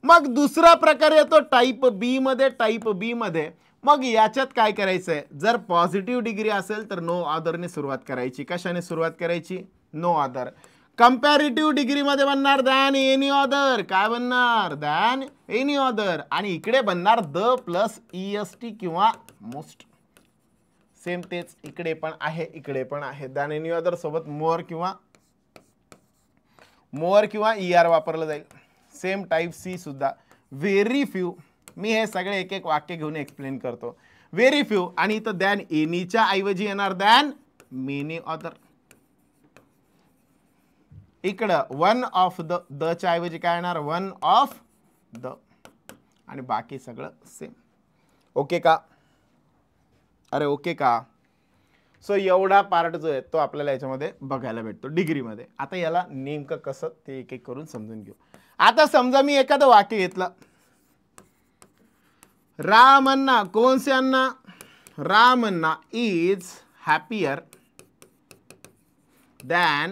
मग दुसरा प्रकार येतो टाइप बी मध्ये. टाइप बी मध्ये मग याच्यात काय करायचंय? जर पॉझिटिव्ह डिग्री असेल तर नो अदरने सुरुवात करायची. कशाने सुरुवात करायची? No other. कंपॅरेटिव्ह डिग्री मध्ये बनणार दॅन एनी अदर. काय बनणार? Than any other. आणि इकडे बनणार द प्लस EST किंवा मोस्ट. सेम तेच इकडे पण आहे, इकडे पण आहे. दॅन एनी अदर सोबत मोर किंवा ER वापरलं जाईल. सेम टाइप सी सुद्धा. Very few. मी हे सगळे एक एक वाक्य घेऊन एक्सप्लेन करतो. व्हेरी फ्यू आणि इथं दॅन एनीच्या ऐवजी येणार दॅन मेनी अदर. इकडं वन ऑफ द च्या ऐवजी काय येणार? One of the. आणि बाकी सगळं सेम. ओके का? अरे ओके का? सो एवढा पार्ट जो आहे तो आपल्याला याच्यामध्ये बघायला भेटतो डिग्रीमध्ये. आता याला नेमकं कसं ते एक एक करून समजून घेऊ. आता समजा मी एखादं वाक्य घेतलं, रामन्ना. कोण से अन्ना? Ramanna is happier than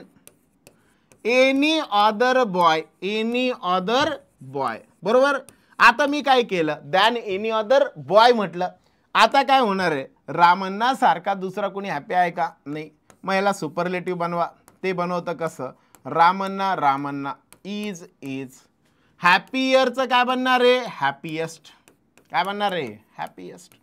any other boy. Any other boy. बरोबर. आता मी काय केलं? दॅन एनी अदर बॉय म्हटलं. आता काय होणार आहे? रामन्ना सारखा दुसरा कोणी हॅपी आहे का? नाही. मग याला सुपरलेटिव्ह बनवा. ते बनवतं कसं? Ramanna, Ramanna is is. हॅपियरचं काय बनणार आहे? हॅपीएस्ट. काय बनणार आहे? हॅपीएस्ट.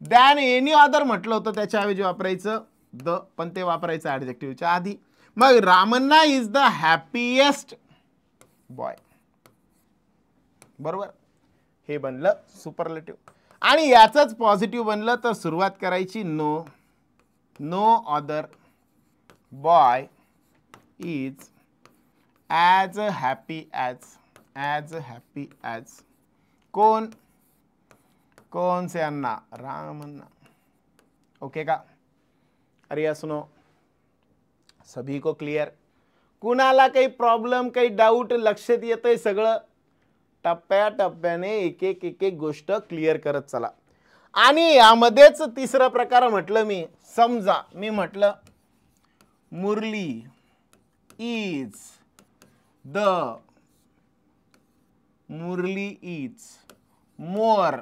दॅन एनी अदर म्हटलं होतं, त्याच्याऐवजी वापरायचं द, पण ते वापरायचं ॲडजेक्टिव्हच्या आधी. मग Ramanna is the happiest boy. बरोबर. हे बनलं सुपरलेटिव्ह. आणि याचंच पॉझिटिव्ह बनलं तर सुरुवात करायची no other boy is as happy as कोण? कौन से अन्ना? रामन्ना. ओके का? अरे या सुनो, सभी को क्लियर? कुणाला काही प्रॉब्लेम, काही डाऊट लक्षात येतंय? सगळं टप्प्याटप्प्याने एक एक गोष्ट क्लिअर करत चला. आणि यामध्येच तिसरा प्रकार म्हटलं मी. समजा मी म्हटलं Murali is the Murali is more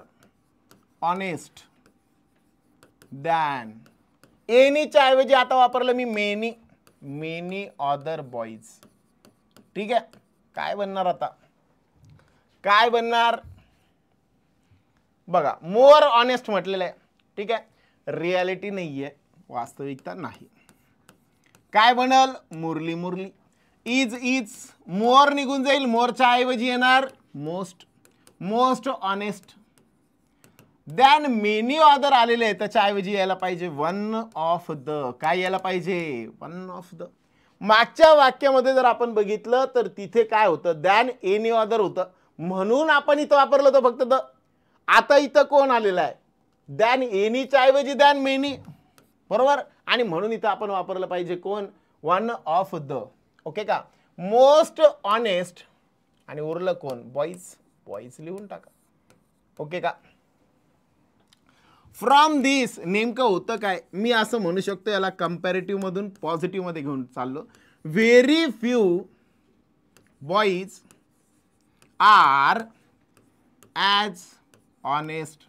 honest than एनीच्या ऐवजी आता वापरलं मी मेनी अदर बॉईज. ठीक आहे, काय बनणार आता, काय बनणार बघा. मोर ऑनेस्ट म्हटलेलं आहे. ठीक आहे, रियालिटी नाहीये, वास्तविकता नाही. काय बनल, मुरली. इज मोर निघून जाईल, मोरच्या ऐवजी येणार most honest. Than many other आलेले आहे, त्याच्या ऐवजी यायला पाहिजे वन ऑफ द. काय यायला पाहिजे, वन ऑफ द. मागच्या वाक्यामध्ये जर आपण बघितलं तर तिथे काय होतं, दॅन एनी अदर होतं, म्हणून आपण इथं वापरलं होतं फक्त द. आता इथं कोण आलेलं आहे, दॅन एनीच्या ऐवजी दॅन मेनी, बरोबर. आणि म्हणून इथं आपण वापरलं पाहिजे कोण, वन ऑफ द. ओके का, मोस्ट ऑनेस्ट आणि उरलं कोण, बॉईज लिहून टाका. ओके का. फ्रॉम दिस नेमकं होतं काय, मी असं म्हणू शकतो याला कंपॅरेटिव्ह मधून पॉझिटिव्ह मध्ये घेऊन चाललो. Very few boys are as honest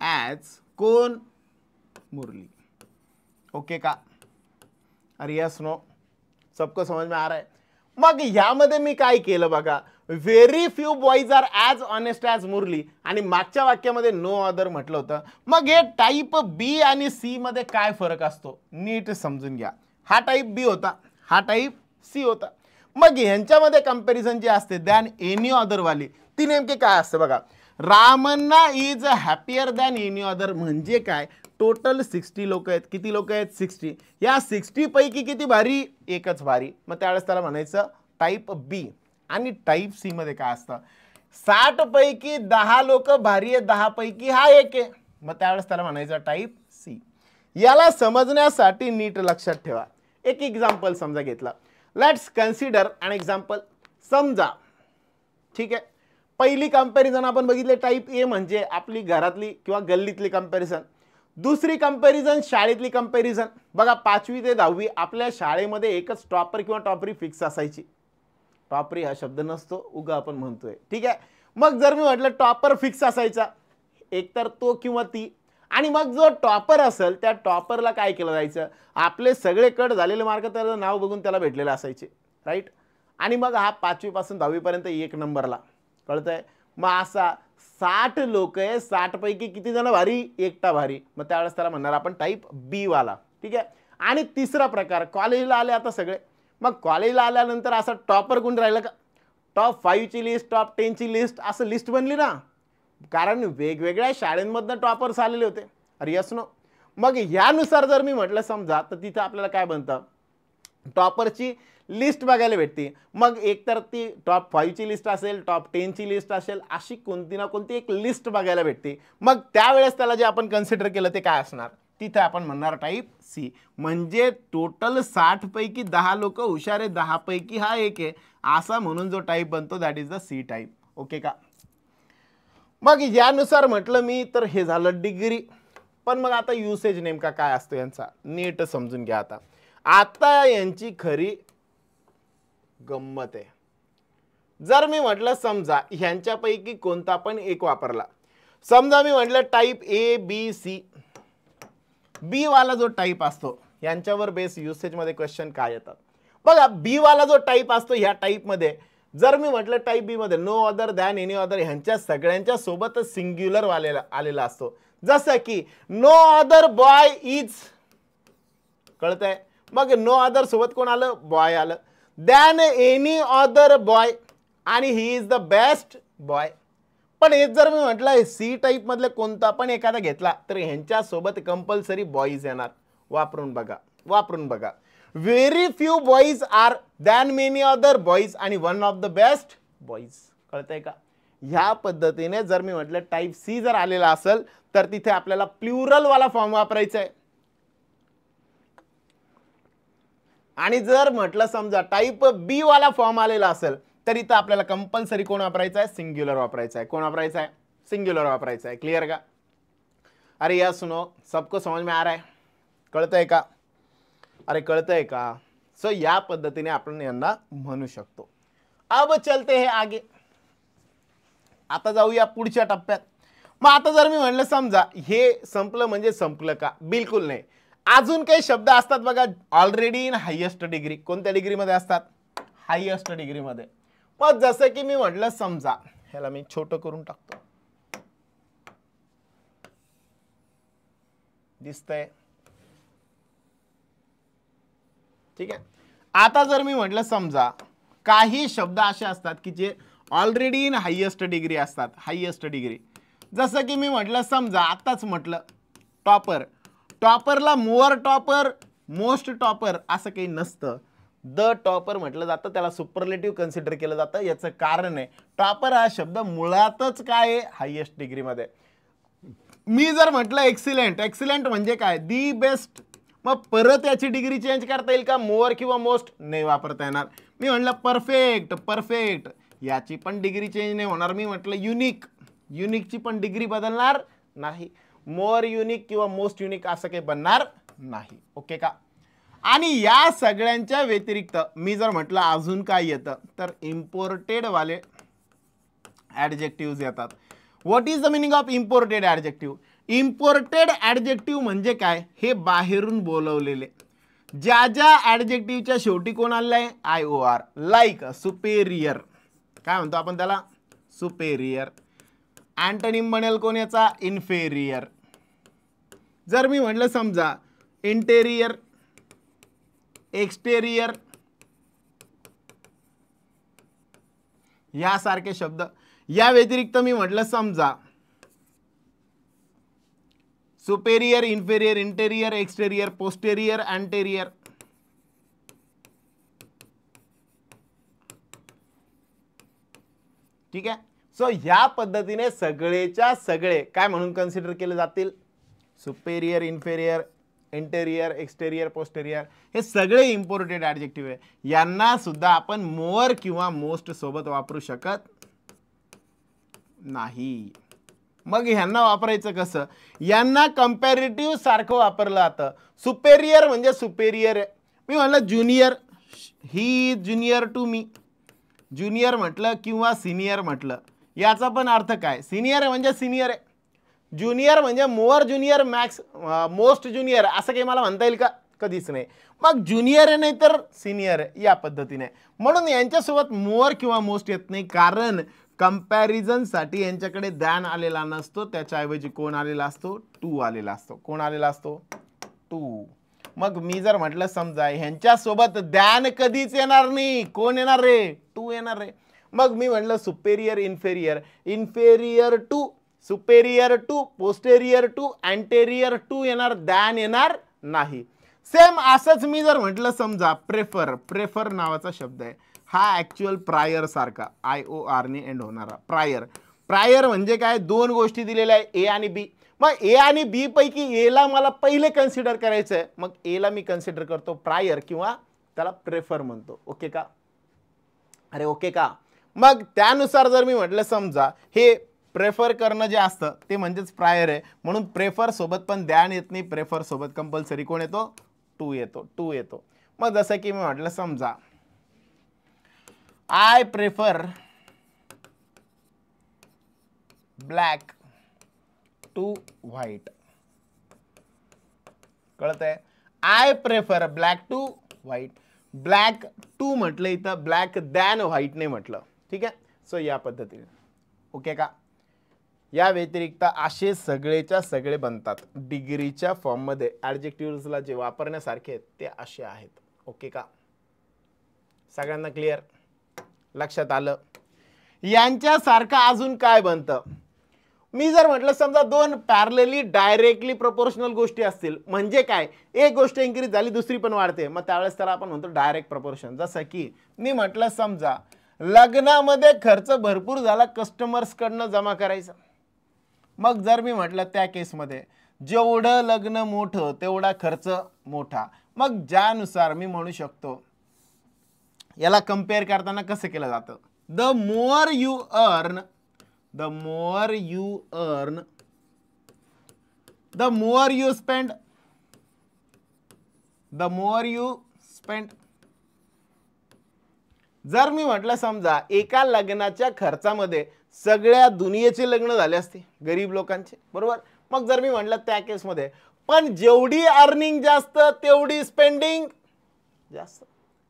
as कोण, मुरली. ओके का, अरे यस नो, सबको समझ में आ रहा है. मग ह्यामध्ये मी काय केलं बघा, very few boys are as honest as Murali आणि मागच्या वाक्यामध्ये नो अदर म्हटलं होतं. मग हे टाईप बी आणि सी मध्ये काय फरक असतो नीट समजून घ्या. हा टाईप बी होता, हा टाईप सी होता. मग ह्यांच्यामध्ये कंपॅरिझन जी असते दॅन एनी अदर वाली ती नेमके काय असते बघा. Ramanna is happier than any other म्हणजे काय, टोटल 60 लोक आहेत. किती लोक आहेत, 60. या 60 पैकी किती भारी, एकच भारी. मग त्यावेळेस त्याला म्हणायचं टाईप बी. आणि टाईप सी मध्ये काय असतं, 60 पैकी 10 लोक भारी आहे, 10 पैकी हा एक आहे, मग त्यावेळेस त्याला म्हणायचं टाईप सी. याला समजण्यासाठी नीट लक्षात ठेवा. एक एक्झाम्पल समजा घेतला, लेट्स कन्सिडर अन एक्झाम्पल. समजा, ठीक आहे, पहिली कंपॅरिझन आपण बघितले टाईप ए म्हणजे आपली घरातली किंवा गल्लीतली कंपॅरिझन. दुसरी कंपॅरिझन शाळेतली कंपॅरिझन. बघा 5वी ते 10वी आपल्या शाळेमध्ये एकच टॉपर किंवा टॉपरी फिक्स असायची. टॉपरी हा शब्द नसतो, उगा आपण म्हणतोय. ठीक आहे, मग जर मी म्हटलं टॉपर फिक्स असायचा, एकतर तो किंवा ती. आणि मग जो टॉपर असेल त्या टॉपरला काय केलं जायचं, आपले सगळे कट झालेले मार्क त्याचं नाव बघून त्याला भेटलेले असायचे, राईट. आणि मग हा 5वी पासून 10वी पर्यंत 1 नंबरला, कळतंय. मग असा 60 लोक आहे, 60 पैकी किती जण भारी, एकटा भारी. मग त्यावेळेस त्याला म्हणणार आपण टाईप बी वाला. ठीक आहे. आणि तिसरा प्रकार, कॉलेजला आले आता सगळे. मग कॉलेजला आल्यानंतर असं टॉपर कोण राहिलं का, टॉप 5 ची लिस्ट, टॉप 10 ची लिस्ट, असं लिस्ट बनली ना, कारण वेगवेगळ्या शाळांमधनं टॉपर्स आलेले होते. अरे यस नो. मग ह्यानुसार जर मी म्हटलं समजा, तर तिथं आपल्याला काय बनतं, टॉपरची लिस्ट बघायला भेटते. मग एकतर ती टॉप 5 ची लिस्ट असेल, टॉप 10 ची लिस्ट असेल, अशी कोणती ना कोणती एक लिस्ट बघायला भेटते. मग त्यावेळेस त्याला जे आपण कन्सिडर केलं ते काय असणार, तिथे आपण म्हणणार टाईप सी. म्हणजे टोटल 60 पैकी 10 लोक हुशार आहे, 10 पैकी हा एक आहे, असा म्हणून जो टाईप बनतो that is the C type. Okay का. मग यानुसार म्हटलं मी तर हे झालं डिग्री. पण मग आता युसेज नेमका काय असतो यांचा नीट समजून घ्या. आता यांची खरी गंमत आहे. जर मी म्हटलं समजा ह्यांच्यापैकी कोणता पण एक वापरला, समजा मी म्हटलं टाईप ए बी सी. बी वाला जो टाईप असतो यांच्यावर बेस युसेज मध्ये क्वेश्चन काय येतात बघा. बी वाला जो टाईप असतो ह्या टाईप मध्ये जर मी म्हटलं टाईप बी मध्ये no other than any other, ह्यांच्या सगळ्यांच्या सोबत सिंग्युलर वालेला आलेला असतो. जसं की नो अदर बॉय इज, कळतंय. मग नो अदर सोबत कोण आलं, बॉय आलं. दॅन एनी अदर बॉय आणि he is the best boy. पण हे जर मी म्हटलं सी टाईप मधले कोणता पण एखादा घेतला तर ह्यांच्या सोबत कंपल्सरी बॉईज येणार. वापरून बघा, वापरून बघा. Very few boys are than many other boys आणि one of the best boys. कळतंय का. ह्या पद्धतीने जर मी म्हटलं टाईप सी जर आलेला असेल तर तिथे आपल्याला प्लुरल वाला फॉर्म वापरायचा आहे. आणि जर म्हटलं समजा टाईप बी वाला फॉर्म आलेला असेल तर इथं आपल्याला कंपल्सरी कोण वापरायचा आहे, सिंग्युलर वापरायचा आहे. कोण वापरायचा आहे, सिंग्युलर वापरायचा आहे. क्लियर का. अरे या सुनो, सबको समझ में आ रहा है, कळतंय का. अरे कळतंय का, सो या पद्धतीने आपण यांना म्हणू शकतो. अब चलते हैं आगे. आता जाऊया पुढच्या टप्प्यात. मग आता जर मी म्हणलं समजा हे संपलं म्हणजे संपलं का? बिलकुल नाही. अजून काही शब्द असतात बघा ऑलरेडी इन हायेस्ट डिग्री. कोणत्या डिग्रीमध्ये असतात? हायेस्ट डिग्रीमध्ये. मग जसं की मी म्हटलं समजा, ह्याला मी छोटं करून टाकतो, दिसतंय? ठीक आहे. आता जर मी म्हटलं समजा काही शब्द असे असतात की जे ऑलरेडी इन हायेस्ट डिग्री असतात. हायेस्ट डिग्री जसं की मी म्हटलं समजा आताच म्हटलं टॉपर. टॉपरला मोअर टॉपर, मोस्ट टॉपर असं काही नसतं. द टॉपर म्हटलं जातं, त्याला सुपरलेटिव्ह कन्सिडर केलं जातं. याचं कारण आहे टॉपर हा शब्द मुळातच काय आहे? हायेस्ट डिग्रीमध्ये. मी जर म्हटलं एक्सिलेंट, एक्सिलेंट म्हणजे काय? The best. मग परत याची डिग्री चेंज करता येईल का? मोअर किंवा मोस्ट नाही वापरता येणार. मी म्हटलं परफेक्ट, परफेक्ट याची पण डिग्री चेंज नाही होणार. मी म्हटलं युनिक, युनिकची पण डिग्री बदलणार नाही. मोर युनिक किंवा मोस्ट युनिक असं काही बनणार नाही. ओके का? आणि या सगळ्यांच्या व्यतिरिक्त मी जर म्हटलं अजून काय येतं तर इम्पोर्टेड वाले ॲडजेक्टिव्ह येतात. What is the meaning of imported adjective? Imported adjective म्हणजे काय? हे बाहेरून बोलवलेले. ज्या ज्या ॲडजेक्टिव्हच्या शेवटी कोण आलेलं आहे? IOR. लाईक सुपेरियर, काय म्हणतो आपण त्याला? सुपेरियर. अँटोनिम बनेल कोण याचा? इन्फेरियर. जर मी म्हटलं समजा इंटेरियर, एक्सटेरियर यासारखे शब्द. या व्यतिरिक्त मी म्हटलं समजा superior, inferior, interior, exterior, posterior, anterior. ठीक आहे. सो ह्या पद्धतीने सगळेच्या सगळे काय म्हणून कन्सिडर केले जातील? Superior, inferior, interior, exterior, posterior हे सगळे इम्पोर्टेड ॲडजेक्टिव्ह आहे. यांना सुद्धा आपण मोअर किंवा मोस्ट सोबत वापरू शकत नाही. मग ह्यांना वापरायचं कसं? यांना कंपॅरेटिव्ह सारखं वापरलं जातं. सुपेरियर म्हणजे सुपेरियर आहे. मी म्हणलं junior, he junior to me. Junior म्हटलं किंवा सिनियर म्हटलं याचा पण अर्थ काय? सिनियर म्हणजे सिनियर आहे. ज्युनियर म्हणजे mower junior, max most junior असं काही मला म्हणता येईल का? कधीच नाही. मग ज्युनियर आहे नाही तर सिनियर आहे या पद्धतीने. म्हणून यांच्यासोबत मोअर किंवा मोस्ट येत नाही, कारण कंपॅरिझनसाठी यांच्याकडे दॅन आलेला नसतो. त्याच्याऐवजी कोण आलेला असतो? टू आलेला असतो. कोण आलेला असतो? टू. मग मी जर म्हटलं समजा ह्यांच्यासोबत दॅन कधीच येणार नाही. कोण येणार रे? टू येणार रे. मग मी म्हटलं superior, inferior, inferior to, superior to, posterior to, anterior to येणार, दॅन येणार नाही. सेम असंच मी जर म्हटलं समजा प्रेफर. प्रेफर नावाचा शब्द आहे हा ॲक्च्युअल प्रायर सारखा IOR ने एंड होणारा. प्रायर. प्रायर म्हणजे काय? दोन गोष्टी दिलेल्या आहे ए आणि बी. मग ए आणि बी पैकी एला मला पहिले कन्सिडर करायचं आहे. मग एला मी कन्सिडर करतो प्रायर किंवा त्याला प्रेफर म्हणतो. ओके का? अरे ओके का? मग त्यानुसार जर मी म्हटलं समजा हे प्रेफर करणं जे असतं ते म्हणजेच प्रायर आहे. म्हणून प्रेफर सोबत पण दॅन येत नाही. प्रेफर सोबत कंपल्सरी कोण येतो? टू येतो. टू येतो. मग जसं की मी म्हटलं समजा I prefer black to white. कळतंय? I prefer black to white. Black to म्हटलं इथं, ब्लॅक दॅन व्हाईट नाही म्हटलं. ठीक आहे. सो या पद्धतीने. ओके का? या व्यतिरिक्त असे सगळेच्या सगळे बनतात डिग्रीच्या फॉर्ममध्ये. ॲडजेक्टिव्हला जे वापरण्यासारखे आहेत ते असे आहेत. ओके का? सगळ्यांना क्लिअर? लक्षात आलं? यांच्यासारखं अजून काय बनतं? मी जर म्हटलं समजा दोन पॅरलली डायरेक्टली प्रोपोर्शनल गोष्टी असतील म्हणजे काय? एक गोष्ट इन्क्रीज झाली दुसरी पण वाढते, मग त्यावेळेस त्याला आपण म्हणतो डायरेक्ट प्रपोर्शन. जसं की मी म्हटलं समजा लग्नामध्ये खर्च भरपूर झाला, कस्टमर्सकडनं जमा करायचा. मग जर मी म्हटलं त्या केसमध्ये जेवढं लग्न मोठं तेवढा खर्च मोठा. मग ज्यानुसार मी म्हणू शकतो याला कंपेअर करताना कसं केलं जातं? The mower you earn, the more you earn, the more you spend, the more you spend. जर मी म्हटलं समजा एका लग्नाच्या खर्चामध्ये सगळ्या दुनियेचे लग्न झाले असते गरीब लोकांचे, बरोबर, मग जर मी म्हटलं त्या केसमध्ये पण जेवढी अर्निंग जास्त तेवढी स्पेंडिंग जास्त,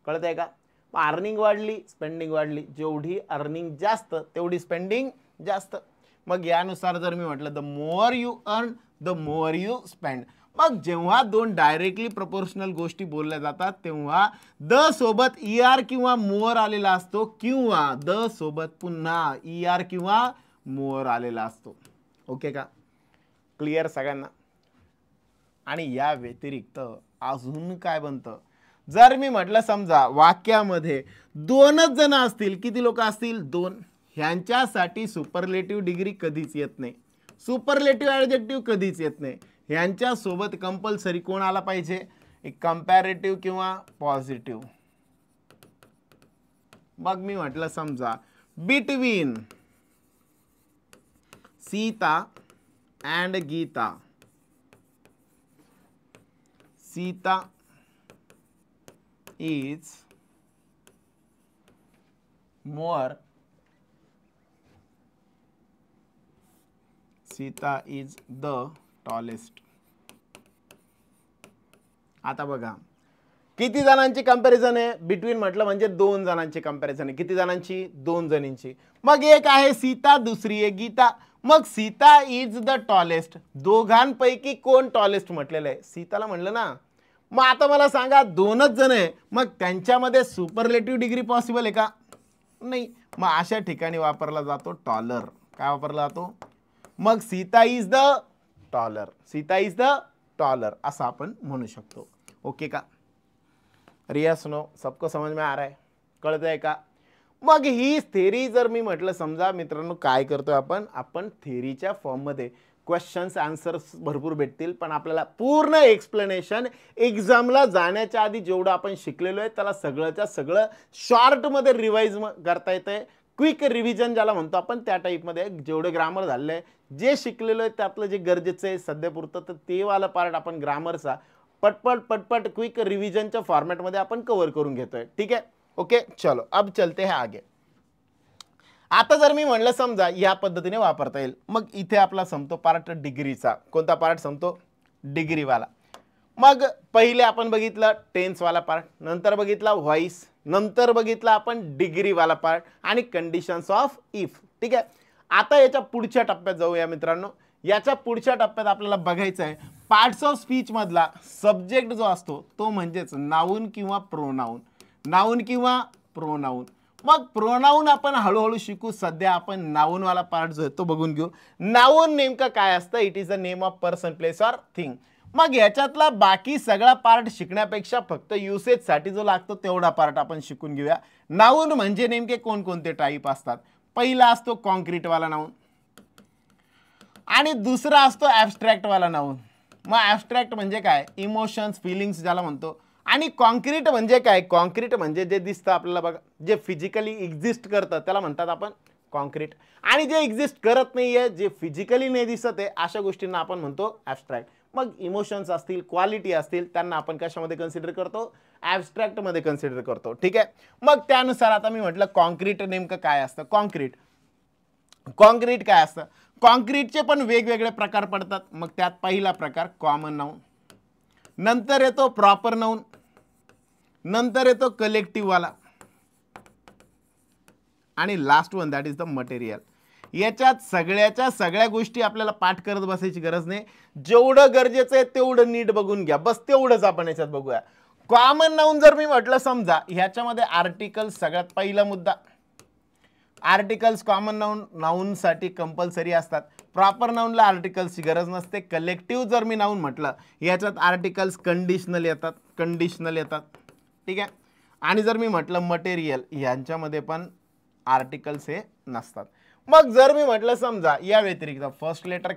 कळत आहे का? अर्निंग वाढली स्पेंडिंग वाढली, जेवढी अर्निंग जास्त तेवढी स्पेंडिंग जास्त. मग यानुसार जर मी म्हटलं the more you earn the more you spend, मग जेव्हा दोन डायरेक्टली प्रपोर्शनल गोष्टी बोलल्या जातात तेव्हा द सोबत ER किंवा मोर आलेला असतो किंवा द सोबत पुन्हा ER किंवा मोर आलेला असतो. ओके का? क्लिअर सगळ्यांना? आणि या व्यतिरिक्त अजून काय बनतं? जर मी म्हटलं समजा वाक्यामध्ये दोनच जण असतील, किती लोक असतील? दोन. ह्यांच्यासाठी सुपरलेटिव्ह डिग्री कधीच येत नाही, सुपरलेटिव्ह ॲडजेक्टिव्ह कधीच येत नाही. ह्यांच्या सोबत कंपल्सरी कोण आला पाहिजे? एक कंपॅरेटिव्ह किंवा पॉझिटिव्ह. मग मी म्हटलं समजा between Sita and Geeta, Sita is more, Sita is the tallest. आता बघा किती जणांची कंपॅरिझन आहे? बिटवीन म्हटलं म्हणजे दोन जणांची कंपॅरिझन आहे. किती जणांची? दोन जणींची. मग एक आहे सीता, दुसरी आहे गीता. मग सीता इज द टॉलेस्ट, दोघांपैकी कोण टॉलेस्ट म्हटलेलं आहे? सीताला म्हणलं ना. मग आता मला सांगा दोनच जण आहे, मग त्यांच्यामध्ये सुपरलेटिव्ह डिग्री पॉसिबल आहे का? नाही. मग अशा ठिकाणी वापरला जातो टॉलर. काय वापरला जातो? मग Sita is the taller, Sita is the taller असं आपण म्हणू शकतो. ओके का? रिया सुनो, सबको समझ में आ रहा है? कळत आहे का? मग ही थेरी जर मी म्हटलं समजा मित्रांनो काय करतोय आपण थेरीच्या फॉर्ममध्ये क्वेश्चन्स आन्सर्स भरपूर भेटतील, पण आपल्याला पूर्ण एक्सप्लेनेशन एक्झामला जाण्याच्या आधी जेवढं आपण शिकलेलो आहे त्याला सगळंच्या सगळं शॉर्टमध्ये रिवाइज करता येतंय. क्विक रिव्हिजन ज्याला म्हणतो आपण त्या टाईपमध्ये जेवढं ग्रामर झालेलं आहे, जे शिकलेलो आहे त्यातलं जे गरजेचं आहे सध्यापुरतं, तर ते वाला पार्ट आपण ग्रामरचा पटपट क्विक रिव्हिजनच्या फॉर्मॅटमध्ये आपण कव्हर करून घेतोय. ठीक आहे? ओके, चलो अब चलते हैं आगे. आता जर मी म्हणलं समजा या पद्धतीने वापरता येईल, मग इथे आपला संपतो पार्ट डिग्रीचा. कोणता पार्ट संपतो? डिग्रीवाला. मग पहिले आपण बघितलं टेन्सवाला पार्ट, नंतर बघितला व्हॉइस, नंतर बघितला आपण डिग्रीवाला पार्ट आणि कंडिशन्स ऑफ इफ. ठीक आहे? आता याच्या पुढच्या टप्प्यात जाऊया मित्रांनो. याच्या पुढच्या टप्प्यात आपल्याला बघायचं आहे पार्ट्स ऑफ स्पीच मधला सब्जेक्ट जो असतो तो म्हणजेच नाउन किंवा प्रोनाउन, नाउन किंवा प्रोनाउन. मग प्रोनाउन आपण हळूहळू शिकू. सध्या आपण नाउन वाला पार्ट जो आहे तो बघून घेऊ. नाउन नेमकं काय असतं? It is the name of person, place or thing. मग याच्यातला बाकी सगळा पार्ट शिकण्यापेक्षा फक्त युसेज साठी जो लागतो तेवढा पार्ट आपण शिकून घेऊया. नाउन म्हणजे नेमके कोणकोणते टाईप असतात? पहिला असतो कॉन्क्रीट वाला नाउन आणि दुसरा असतो ॲब्स्ट्रॅक्ट वाला नाउन. मग ॲब्स्ट्रॅक्ट म्हणजे काय? इमोशन्स, फिलिंग्स ज्याला म्हणतो. आणि कॉन्क्रीट म्हणजे काय? कॉन्क्रीट म्हणजे जे दिसतं आपल्याला बघा, जे फिजिकली एक्झिस्ट करतं त्याला म्हणतात आपण कॉन्क्रीट. आणि जे एक्झिस्ट करत नाहीये, जे फिजिकली नाही दिसत आहे, अशा गोष्टींना आपण म्हणतो ॲब्स्ट्रॅक्ट. मग इमोशन्स असतील, क्वालिटी असतील, त्यांना आपण कशामध्ये कन्सिडर करतो? ॲब्स्ट्रॅक्ट मध्ये कन्सिडर करतो. ठीक आहे? मग त्यानुसार आता मी म्हटलं कॉन्क्रीट नेमकं काय असतं? कॉन्क्रीट काय असतं? कॉन्क्रीटचे पण वेगवेगळे प्रकार पडतात. मग त्यात पहिला प्रकार कॉमन नाउन, नंतर येतो प्रॉपर नाउन, नंतर येतो कलेक्टिव्ह वाला आणि last one that is the material. याच्यात सगळ्याच्या सगळ्या गोष्टी आपल्याला पाठ करत बसायची गरज नाही. जेवढं गरजेचं आहे तेवढं नीट बघून घ्या, बस तेवढंच आपण याच्यात बघूया. कॉमन नाउन जर मी म्हटलं समजा ह्याच्यामध्ये आर्टिकल्स सगळ्यात पहिला मुद्दा, आर्टिकल्स कॉमन नाउन साठी कंपल्सरी असतात. प्रॉपर नाउनला आर्टिकल्सची गरज नसते. कलेक्टिव्ह जर मी नाउन म्हटलं याच्यात आर्टिकल्स कंडिशनल येतात. ठीक आहे? आणि जर मी म्हटलं मटेरियल यांच्यामध्ये पण आर्टिकल्स हे नसतात. मग जर मी म्हटलं समजा या व्यतिरिक्त first letter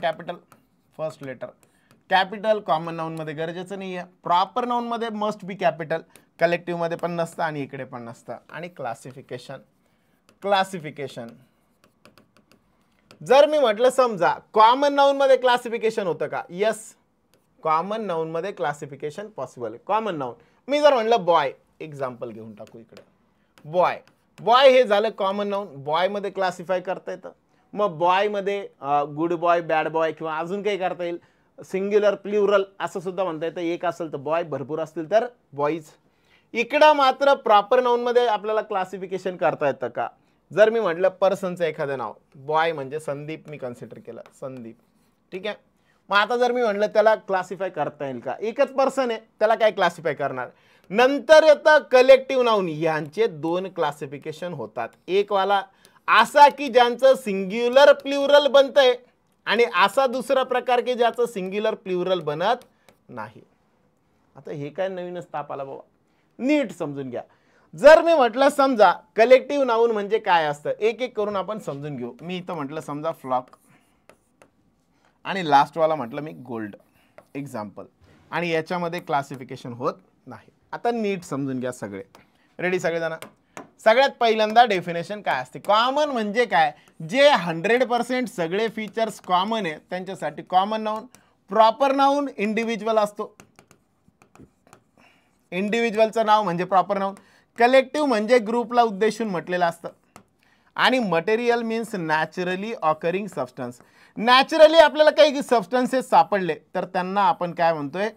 capital common noun मध्ये गरजेचं नाही आहे. प्रॉपर नाउन मध्ये मस्ट बी कॅपिटल, कलेक्टिव्ह मध्ये पण नसतं आणि इकडे पण नसतं. आणि क्लासिफिकेशन जर मी म्हटलं समजा कॉमन नाउन मध्ये क्लासिफिकेशन होतं का? यस, कॉमन नाउन मध्ये क्लासिफिकेशन पॉसिबल आहे. कॉमन नाउन मी जर म्हटलं बॉय, एक्झाम्पल घेऊन टाकू इकडे, बॉय. बॉय हे झालं कॉमन नाऊन, बॉय मध्ये क्लासिफाय करता येतं. मग बॉय मध्ये गुड बॉय, बॅड बॉय किंवा अजून काही करता येईल. सिंग्युलर प्लुरल असं सुद्धा म्हणता येतं. एक असेल तर बॉय, भरपूर असतील तर बॉईज. इकडं मात्र प्रॉपर नाऊन मध्ये आपल्याला क्लासिफिकेशन करता येतं का? जर मी म्हटलं पर्सनचं एखादं नाव, बॉय म्हणजे संदीप मी कन्सिडर केलं, संदीप, ठीक आहे. मग आता जर मी म्हटलं त्याला क्लासिफाय करता येईल का? एकच पर्सन आहे, त्याला काय क्लासिफाय करणार? नंतर येतं कलेक्टिव्ह नाऊन. यांचे दोन क्लासिफिकेशन होतात. एक वाला असा की ज्यांचं सिंग्युलर प्लुरल बनतंय, आणि असा दुसरा प्रकार की ज्याचं सिंग्युलर प्लुरल बनत नाही. आता हे काय नवीनच ताप आला बाबा, नीट समजून घ्या. जर मी म्हटलं समजा कलेक्टिव्ह नाऊन म्हणजे काय असतं, एक एक करून आपण समजून घेऊ. मी इथं म्हटलं समजा फ्लॉक, आणि लास्ट वाला म्हटलं मी गोल्ड एक्झाम्पल, आणि याच्यामध्ये क्लासिफिकेशन होत नाही. आता नीट समजून घ्या सगळे. रेडी सगळेजण? सगळ्यात पहिल्यांदा डेफिनेशन काय असते? कॉमन म्हणजे काय? जे 100% सगळे फीचर्स कॉमन आहे त्यांच्यासाठी common noun. Proper noun individual असतो, इंडिव्हिज्युअलचं नाव म्हणजे प्रॉपर नाऊन. कलेक्टिव्ह म्हणजे ग्रुपला उद्देशून म्हटलेलं असतं. आणि material means naturally occurring substance. Naturally आपल्याला काही सबस्टन्सेस सापडले तर त्यांना आपण काय म्हणतोय?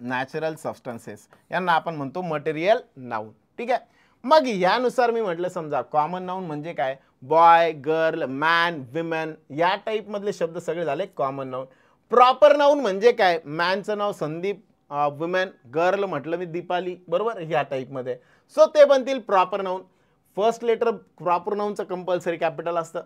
Natural substances. यांना आपण म्हणतो मटेरियल नाऊन, ठीक आहे. मग यानुसार मी म्हटलं समजा कॉमन नाऊन म्हणजे काय? बॉय, गर्ल, मॅन, विमेन या टाईप मधले शब्द सगळे झाले कॉमन नाऊन. प्रॉपर नाऊन म्हणजे काय? मॅनचं नाव संदीप, वुमेन, गर्ल म्हटलं मी दीपाली, बरोबर, ह्या टाईप मध्ये. सो ते बनतील proper noun. First letter proper नाऊनचं कंपल्सरी कॅपिटल असतं.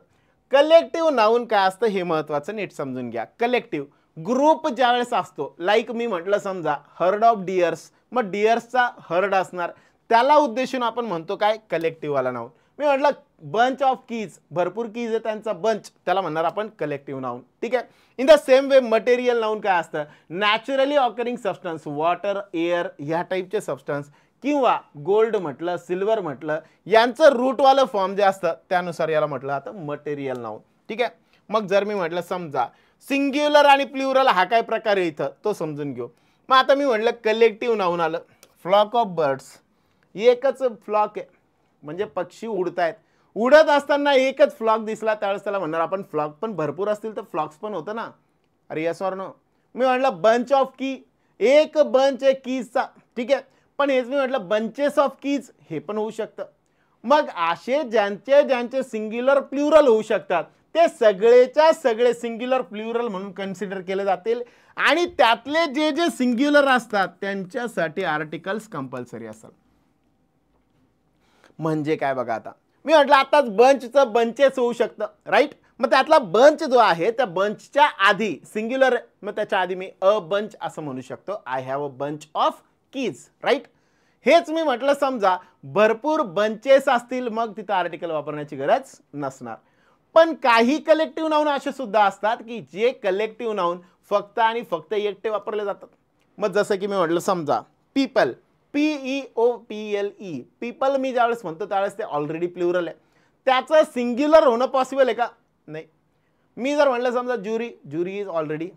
कलेक्टिव्ह नाऊन काय असतं हे महत्वाचं, नीट समजून घ्या. कलेक्टिव्ह ग्रुप ज्यावेळेस असतो, लाईक मी म्हटलं समजा हर्ड ऑफ डिअर्स, मग डिअर्सचा हर्ड असणार, त्याला उद्देशून आपण म्हणतो काय? कलेक्टिव्ह वाला नाऊन. मी म्हटलं बंच ऑफ कीज, भरपूर कीज आहे त्यांचा बंच, त्याला म्हणणार आपण कलेक्टिव्ह नाऊन, ठीक आहे. In the same way material noun काय असतं? Naturally occurring substance, water, air ह्या टाईपचे सबस्टन्स, किंवा गोल्ड म्हटलं, सिल्वर म्हटलं, यांचं रूटवालं फॉर्म जे असतं त्यानुसार याला म्हटलं जातं मटेरियल नाऊन, ठीक आहे. मग जर मी म्हटलं समजा सिंग्युलर आणि प्लुरल हा काय प्रकार आहे इथं, तो समजून घेऊ. मग आता मी म्हटलं कलेक्टिव्ह नाऊन आलं. फ्लॉक ऑफ बर्ड्स, एकच फ्लॉक आहे म्हणजे पक्षी उडतायत. उडत असताना एकच फ्लॉक दिसला त्यावेळेस त्याला म्हणणार आपण फ्लॉक. पण भरपूर असतील तर फ्लॉक्स पण होतं ना. अरे यस ऑर नो? मी म्हटलं बंच ऑफ की, एक बंच आहे कीजचा, ठीक आहे. पण हेच मी म्हटलं बंचेस ऑफ कीज, हे पण होऊ शकतं. मग असे ज्यांचे ज्यांचे सिंग्युलर प्लुरल होऊ शकतात ते सगळेच्या सगळे सिंग्युलर प्लुरल म्हणून कन्सिडर केले जातील. आणि त्यातले जे जे सिंग्युलर असतात त्यांच्यासाठी आर्टिकल्स कंपल्सरी असतात. म्हणजे काय बघा, आता मी म्हटलं आताच बंचचं बंचेस होऊ शकतं, राईट. मग त्यातला बंच जो आहे त्या बंचच्या आधी सिंग्युलर, मग त्याच्या आधी मी अ बंच असं म्हणू शकतो. I have a bunch of keys, right. हेच मी म्हटलं समजा भरपूर बंचेस असतील मग तिथं आर्टिकल वापरण्याची गरज नसणार. पण काही कलेक्टिव्ह नाऊन असे सुद्धा असतात की जे कलेक्टिव्ह नाऊन फक्त आणि फक्त एकटे वापरले जातात. मग जसं की मी म्हटलं समजा पीपल, PEOPLE, पीपल मी ज्यावेळेस म्हणतो त्यावेळेस ते ऑलरेडी प्लुरल आहे, त्याचं सिंग्युलर होणं पॉसिबल आहे का? नाही. मी जर म्हटलं समजा jury, jury is already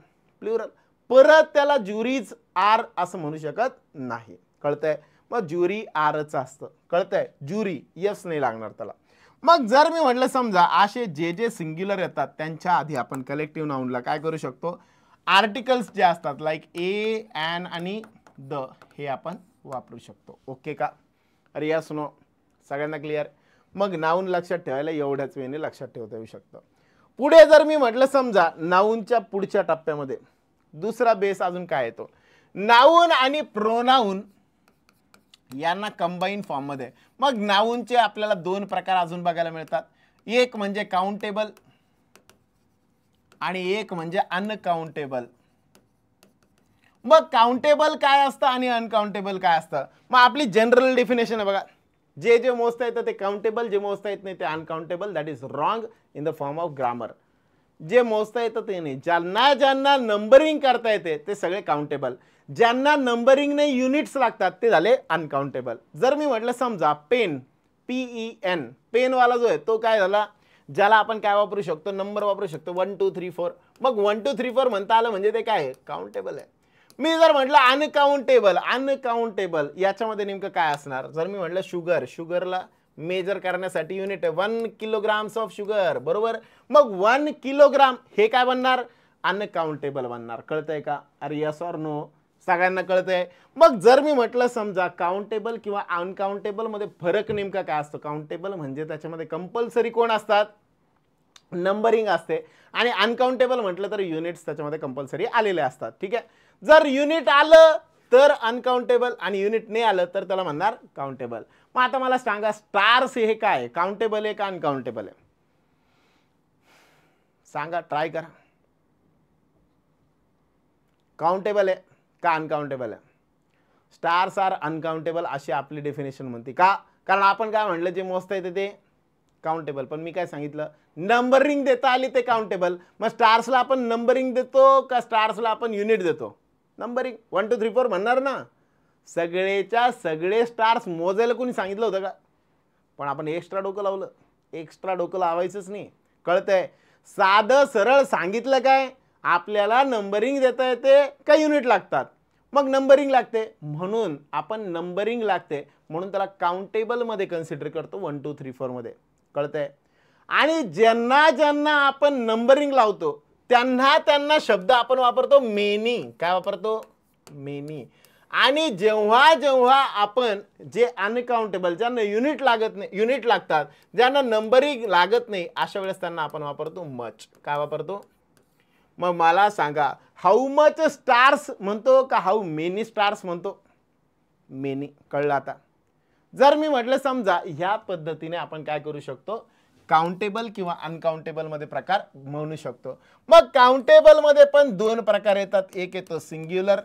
plural, परत त्याला ज्युरीज आर असं म्हणू शकत नाही, कळतंय? मग ज्युरी आरच असतं, कळतंय? ज्युरी यस नाही लागणार त्याला. मग जर मी म्हटलं समजा असे जे जे सिंग्युलर येतात त्यांच्या आधी आपण कलेक्टिव्ह नाऊनला काय करू शकतो? आर्टिकल्स जे असतात लाईक ए, ॲन आणि द हे आपण वापरू शकतो. ओके का? अरे यस नो? सगळ्यांना क्लिअर? मग नाऊन लक्षात ठेवायला एवढ्याच वेळेने लक्षात ठेवता येऊ शकतं. पुढे जर मी म्हटलं समजा नाऊनच्या पुढच्या टप्प्यामध्ये दुसरा बेस अजून काय येतो? नाऊन आणि प्रोनाऊन यांना कंबाईन फॉर्म मध्ये. मग नाऊनचे आपल्याला दोन प्रकार अजून बघायला मिळतात. एक म्हणजे काउंटेबल आणि एक म्हणजे अनकाउंटेबल. मग काउंटेबल काय असतं आणि अनकाउंटेबल काय असतं? मग आपली जनरल डेफिनेशन आहे बघा, जे जे मोजता येतं ते काउंटेबल, जे मोजता येत नाही ते uncountable. That is wrong in the form of grammar. जे मोजता येतं ते नाही, ज्यांना ज्यांना नंबरिंग करता येते ते सगळे काउंटेबल, ज्यांना नंबरिंग नाही युनिट्स लागतात ते झाले अनकाउंटेबल. जर मी म्हटलं समजा पेन, PEN, पेनवाला जो आहे तो काय झाला? ज्याला आपण काय वापरू शकतो? नंबर वापरू शकतो 1 2 3 4. मग 1 2 3 4 म्हणता आलं म्हणजे ते काय आहे? काउंटेबल आहे. मी जर म्हटलं अनकाउंटेबल, अनकाउंटेबल याच्यामध्ये नेमकं काय असणार? जर मी म्हटलं शुगर, शुगरला मेजर करण्यासाठी युनिट आहे 1 किलोग्राम्स ऑफ शुगर, बरोबर. मग 1 किलोग्राम हे काय बनणार? अनकाउंटेबल बनणार. कळतंय का? अरे यस ऑर नो? सगळ्यांना कळतंय. मग जर मी म्हटलं समजा काउंटेबल किंवा अनकाउंटेबल मध्ये फरक नेमका काय असतो? काउंटेबल म्हणजे त्याच्यामध्ये कंपल्सरी कोण असतात? नंबरिंग असते. आणि अनकाउंटेबल म्हटलं तर युनिट्स त्याच्यामध्ये कंपल्सरी आलेले असतात. ठीक आहे. जर युनिट आलं तर अनकाउंटेबल आणि युनिट नाही आलं तर त्याला म्हणणार काउंटेबल. मग आता मला सांगा स्टार्स हे काय? काउंटेबल आहे का अनकाउंटेबल आहे? सांगा, ट्राय करा. काउंटेबल आहे का अनकाउंटेबल आहे? स्टार्स आर अनकाउंटेबल अशी आपली डेफिनेशन म्हणते. का? कारण आपण काय म्हटलं, जे मोजता येते ते काउंटेबल. पण मी काय सांगितलं, नंबरिंग देता आली ते काउंटेबल. मग स्टार्सला आपण नंबरिंग देतो का स्टार्सला आपण युनिट देतो? नंबरिंग. 1 2 3 4 म्हणणार ना. सगळेच्या सगळे स्टार्स मोजायला कोणी सांगितलं होतं का? पण आपण एक्स्ट्रा डोकं लावलं. एक्स्ट्रा डोकं लावायचंच नाही. कळतंय? साधं सरळ सांगितलं काय, आपल्याला नंबरिंग देता येते का युनिट लागतात? मग नंबरिंग लागते म्हणून आपण नंबरिंग लागते म्हणून त्याला काउंटेबल मध्ये कन्सिडर करतो 1 2 3 4 मध्ये. कळतंय? आणि ज्यांना ज्यांना आपण नंबरिंग लावतो त्यांना त्यांना शब्द आपण वापरतो मेनी. काय वापरतो? मेनी. आणि जेव्हा जेव्हा आपण जे अनकाउंटेबल, ज्यांना युनिट लागत नाही, युनिट लागतात, ज्यांना नंबरिंग लागत नाही, अशा वेळेस त्यांना आपण वापरतो मच. काय वापरतो? मग मला सांगा, हाऊ मच स्टार्स म्हणतो का हाऊ मेनी स्टार्स म्हणतो? मेनी. कळलं आता? जर मी म्हटलं समजा ह्या पद्धतीने आपण काय करू शकतो, काउंटेबल किंवा अनकाउंटेबल मध्ये प्रकार म्हणू शकतो. मग काउंटेबल मध्ये पण दोन प्रकार येतात. एक येतो सिंग्युलर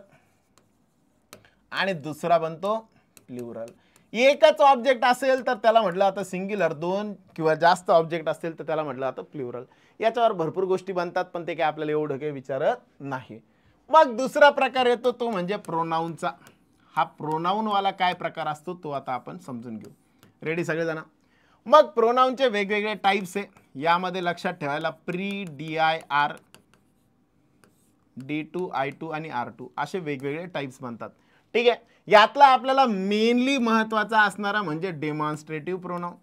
आणि दुसरा बनतो प्लुरल. एकच ऑब्जेक्ट असेल तर त्याला म्हटलं जातं सिंग्युलर, दोन किंवा जास्त ऑब्जेक्ट असतील तर त्याला म्हटलं जातं प्लुरल. याच्यावर भरपूर गोष्टी बनतात पण ते काय आपल्याला एवढं काही विचारत नाही. मग दुसरा प्रकार येतो तो म्हणजे प्रोनाऊनचा. हा प्रोनाऊन वाला काय प्रकार असतो तो आता आपण समजून घेऊ. रेडी सगळेजण? मग प्रोनाऊनचे वेगवेगळे टाइप्स आहे. यामध्ये लक्षात ठेवायला प्री, DIR, D2, I2 आणि R2 असे वेगवेगळे टाइप्स बनतात. ठीक आहे. यातला आपल्याला मेनली महत्त्वाचा असणारा म्हणजे डेमॉन्स्ट्रेटिव्ह प्रोनाऊन.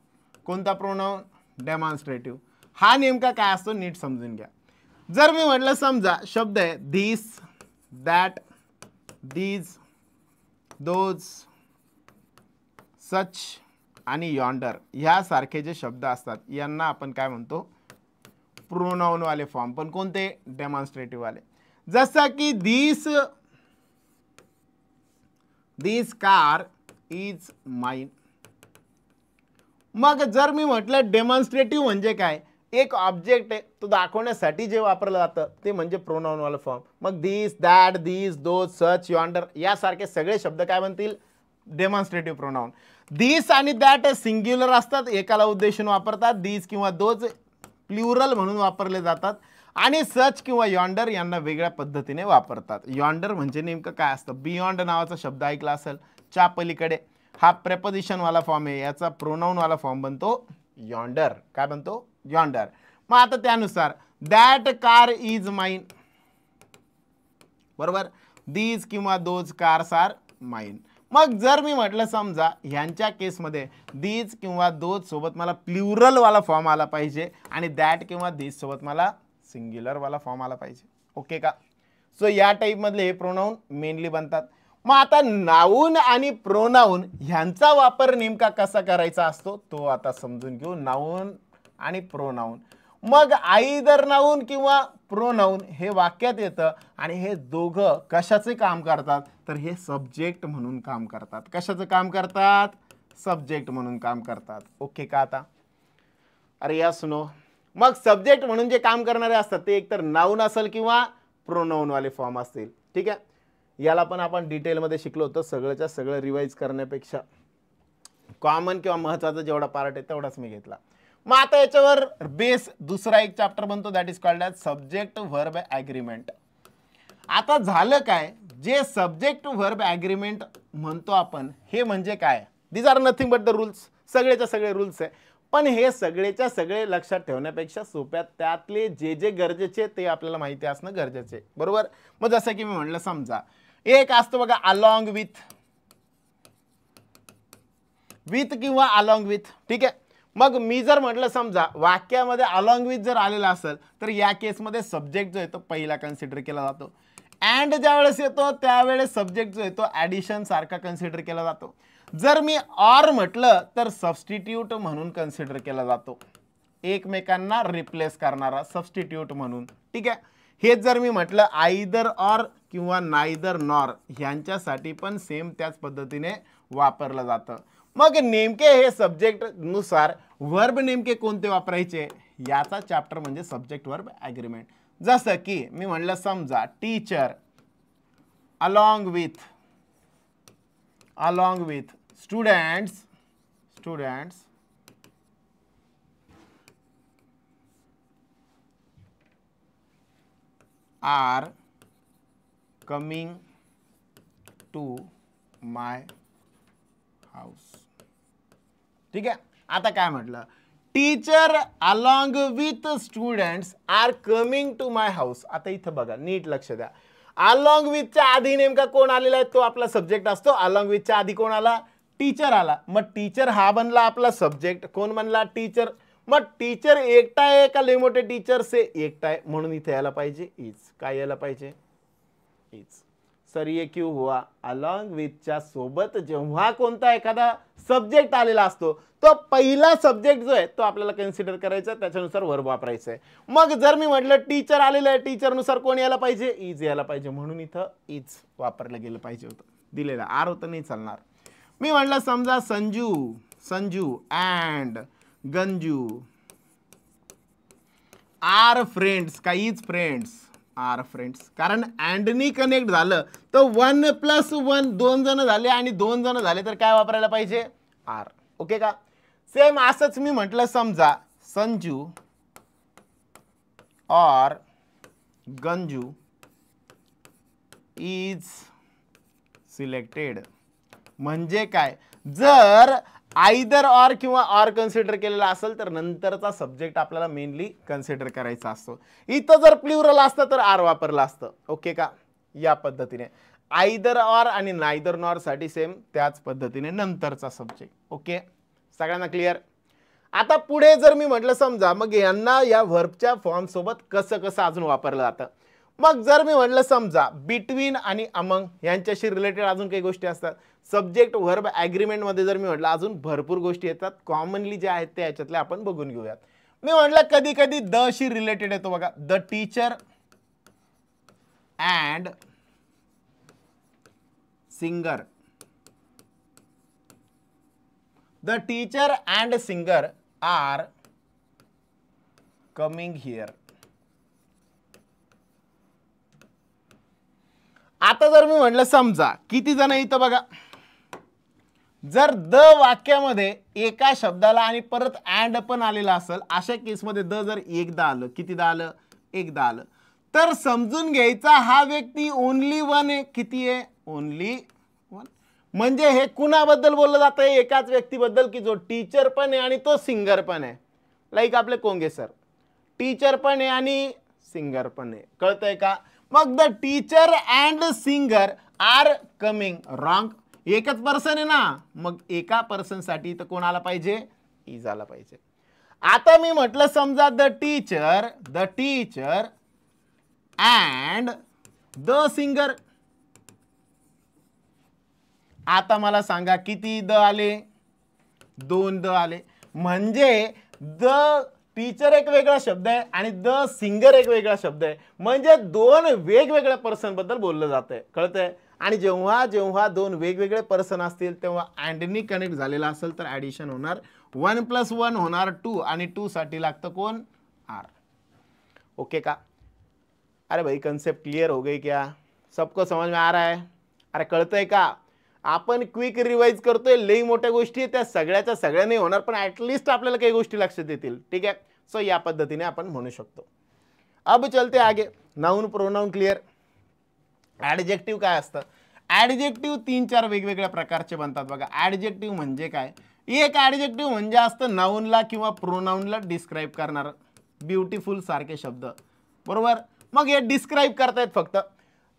कोणता प्रोनाऊन? डेमॉन्स्ट्रेटिव्ह. हा नेमका काय असतो नीट समजून घ्या. जर मी म्हटलं समजा शब्द आहे धिस, दॅट, दीज, दोज, सच आणि यॉन्डर ह्यासारखे जे शब्द असतात यांना आपण काय म्हणतो? प्रोनाऊन वाले फॉर्म. पण कोणते? डेमॉन्स्ट्रेटिव्ह वाले. जसं की दिस कार इज माइन. मग जर मी म्हटलं डेमॉन्स्ट्रेटिव्ह म्हणजे काय? एक ऑब्जेक्ट आहे तो दाखवण्यासाठी जे वापरलं जातं ते म्हणजे प्रोनाऊन वाला फॉर्म. मग this, that, these, those, such, yonder यासारखे सगळे शब्द काय बनतील? Demonstrative pronoun. दिस आणि दॅट सिंग्युलर असतात, एकाला उद्देशून वापरतात. दीज किंवा दोज प्लुरल म्हणून वापरले जातात. आणि सच किंवा यॉन्डर यांना वेगळ्या पद्धतीने वापरतात. यॉन्डर म्हणजे नेमकं काय असतं? बियॉन्ड नावाचा शब्द ऐकला असेल, च्या पलीकडे. हा प्रेपोजिशन वाला फॉर्म आहे, याचा प्रोनाऊन वाला फॉर्म बनतो यॉन्डर. काय बनतो? यॉन्डर. मग आता त्यानुसार दॅट कार इज माइन, बरोबर. दीज किंवा दोज कार्स आर माइन. मग जर मी म्हटलं समजा ह्यांच्या केसमध्ये दीज किंवा दोज सोबत मला प्लुरल वाला फॉर्म आला पाहिजे आणि दॅट किंवा दीज सोबत मला सिंग्युलर वाला फॉर्म आला पाहिजे. ओके का? सो या टाइप मधले हे प्रोनाऊन मेनली बनतात. मग आता नाऊन आणि प्रोनाऊन ह्यांचा वापर नेमका कसा करायचा असतो तो आता समजून घेऊ. नाऊन आणि प्रोनाऊन. मग आयदर नाऊन किंवा प्रोनाऊन हे वाक्यात येतं आणि हे दोघं कशाचे काम करतात? तर हे सब्जेक्ट म्हणून काम करतात. कशाचं काम करतात? सब्जेक्ट म्हणून काम करतात. ओके का आता? अरे या सुनो. मग सब्जेक्ट म्हणून जे काम करणारे असतात ते एकतर नाऊन असेल किंवा प्रोनाऊन वाले फॉर्म असतील. ठीक आहे. याला पण आपण डिटेलमध्ये शिकलो होतो. सगळंच्या सगळं रिवाइज करण्यापेक्षा कॉमन किंवा महत्त्वाचा जेवढा पार्ट आहे तेवढाच मी घेतला. मग आता याच्यावर बेस दुसरा एक चॅप्टर बनतो that is called as subject verb agreement. आता झालं काय? जे सब्जेक्ट व्हर्ब ॲग्रीमेंट म्हणतो आपण हे म्हणजे काय? These are nothing but the rules. सगळेच्या सगळे रूल्स आहे. पण हे सगळेच्या सगळे लक्षात ठेवण्यापेक्षा सोप्यात त्यातले जे जे गरजेचे ते आपल्याला माहिती असणं गरजेचे, बरोबर. मग जसं की मी म्हटलं समजा एक असतो बघा अलॉंग विथ, विथ किंवा अलॉंग विथ, ठीक आहे. मग मी जर म्हटलं समजा वाक्यामध्ये अलॉंग विथ जर आलेला असेल तर या केसमध्ये सब्जेक्ट जो आहे तो पहिला कन्सिडर केला जातो. अँड ज्या वेळेस येतो त्यावेळेस सब्जेक्ट जो आहे तो ॲडिशन सारखा कन्सिडर केला जातो. जर मी ऑर म्हटलं तर सबस्टिट्यूट म्हणून कन्सिडर केला जातो, एकमेकांना रिप्लेस करणारा सबस्टिट्यूट म्हणून, ठीक आहे. हेच जर मी म्हटलं आयदर ऑर किंवा नायदर नॉर ह्यांच्यासाठी पण सेम त्याच पद्धतीने वापरलं जातं. मग नेमके हे सब्जेक्ट नुसार वर्ब नेमके कोणते वापरायचे याचा चॅप्टर म्हणजे सब्जेक्ट वर्ब ॲग्रीमेंट. जसं की मी म्हटलं समजा teacher along with students are coming to my house, ठीक आहे. आता काय म्हटलं, teacher along with students are coming to my house. आता इथं बघा नीट लक्ष द्या, अलॉंग विथच्या आधी नेमका कोण आलेला आहे तो आपला सब्जेक्ट असतो. अलॉंग विथच्या आधी कोण आला, टीचर आला. मग टीचर हा बनला आपला सब्जेक्ट, कोण बनला, टीचर. मग टीचर एकटा आहे का लय मोठे टीचर से एकटा आहे, म्हणून इथे यायला पाहिजे इज. काय यायला पाहिजे, इज. सर ये क्यों हुआ, अलॉंग विथच्या सोबत जेव्हा कोणता एखादा सब्जेक्ट आलेला असतो तो पहिला सब्जेक्ट जो आहे तो आपल्याला कन्सिडर करायचा, त्याच्यानुसार वर्ब वापरायचा आहे. मग जर मी म्हटलं टीचर आलेलं आहे, टीचरनुसार कोण यायला पाहिजे, इज यायला पाहिजे, म्हणून इथं इज वापरलं गेलं पाहिजे होतं. दिलेलं आर होतं नाही चालणार. मी म्हटलं समजा संजू अँड गंजू आर फ्रेंड्स, काहीच फ्रेंड्स आर फ्रेंड्स, कारण अँडनी कनेक्ट झालं तर 1+1 2 जण झाले आणि 2 जण झाले तर काय वापरायला पाहिजे, आर. ओके का. सेम असंच मी म्हटलं समजा संजू और गंजू इज सिलेक्टेड. म्हणजे काय, जर आयदर ऑर किंवा ऑर कन्सिडर केलेला असेल तर नंतरचा सब्जेक्ट आपल्याला मेनली कन्सिडर करायचा असतो. इथं जर प्लुरल असतं तर आर वापरलं असतं. ओके का. या पद्धतीने आयदर ऑर आणि नायदर नॉर साठी सेम त्याच पद्धतीने नंतरचा सब्जेक्ट. ओके, सगळ्यांना क्लिअर. आता पुढे जर मी म्हटलं समजा मग यांना या व्हर्बच्या फॉर्म सोबत कसं कसं अजून वापरलं जातं. मग जर मी म्हटलं समजा बिटवीन आणि अमंग यांच्याशी रिलेटेड अजून काही गोष्टी असतात. सब्जेक्ट व्हर्ब ॲग्रीमेंट मध्ये जर मी म्हटलं अजून भरपूर गोष्टी येतात, कॉमनली जे आहेत ते याच्यातले आपण बघून घेऊयात. मी म्हटलं कधी कधी द शी रिलेटेड येतो बघा, the teacher and singer. The teacher and singer are coming here. आता जर मी म्हटलं समजा किती जण इथं बघा, जर द वाक्यामध्ये एका शब्दाला आणि परत अँड पण आलेला असेल, अशा केसमध्ये द जर एकदा आलं, कितीदा आलं, एकदा आलं, तर समजून घ्यायचा हा व्यक्ती ओनली वन आहे. किती आहे, ओनली वन. म्हणजे हे कुणाबद्दल बोललं जातं, एकाच व्यक्तीबद्दल की जो टीचर पण आहे आणि तो सिंगर पण आहे. लाईक आपले कोंगे सर टीचर पण आहे आणि सिंगर पण आहे. कळतंय का. मग the teacher and singer are coming. Wrong, एकच पर्सन आहे ना, मग एका पर्सन साठी तर कोण आला पाहिजे, इज आला पाहिजे. आता मी म्हटलं समजा the teacher and the singer. आता मला सांगा किती द आले, 2 द आले. म्हणजे द टीचर एक वेगळा शब्द आहे आणि द सिंगर एक वेगळा शब्द आहे. म्हणजे 2 वेगवेगळ्या पर्सन बद्दल बोललं जात आहे. कळतंय. आणि जेव्हा जेव्हा 2 वेगवेगळे पर्सन असतील तेव्हा अँडनी कनेक्ट झालेला असेल तर ॲडिशन होणार, 1+1 होणार 2 आणि 2 साठी लागतं कोण, आर. ओके का. अरे भाई कंसेप्ट क्लियर हो गई क्या, सबको समझ में आ रहा है. अरे कळतंय का. आपण क्विक रिवाइज करतोय, लई मोठ्या गोष्टी त्या सगळ्याच्या सगळ्या नाही होणार पण ॲटलिस्ट आपल्याला काही गोष्टी लक्षात येतील. ठीक आहे. सो या पद्धतीने आपण म्हणू शकतो. अब चलते आगे. Noun pronoun clear. ॲडजेक्टिव्ह काय असतं, ॲडजेक्टिव्ह 3-4 वेगवेगळ्या प्रकारचे बनतात बघा. ॲडजेक्टिव्ह म्हणजे काय, एक ॲडजेक्टिव्ह म्हणजे असतं नाउनला किंवा प्रोनाउनला डिस्क्राइब करणार. ब्युटिफुल सारखे शब्द, बरोबर. मग हे डिस्क्राइब करतायत फक्त.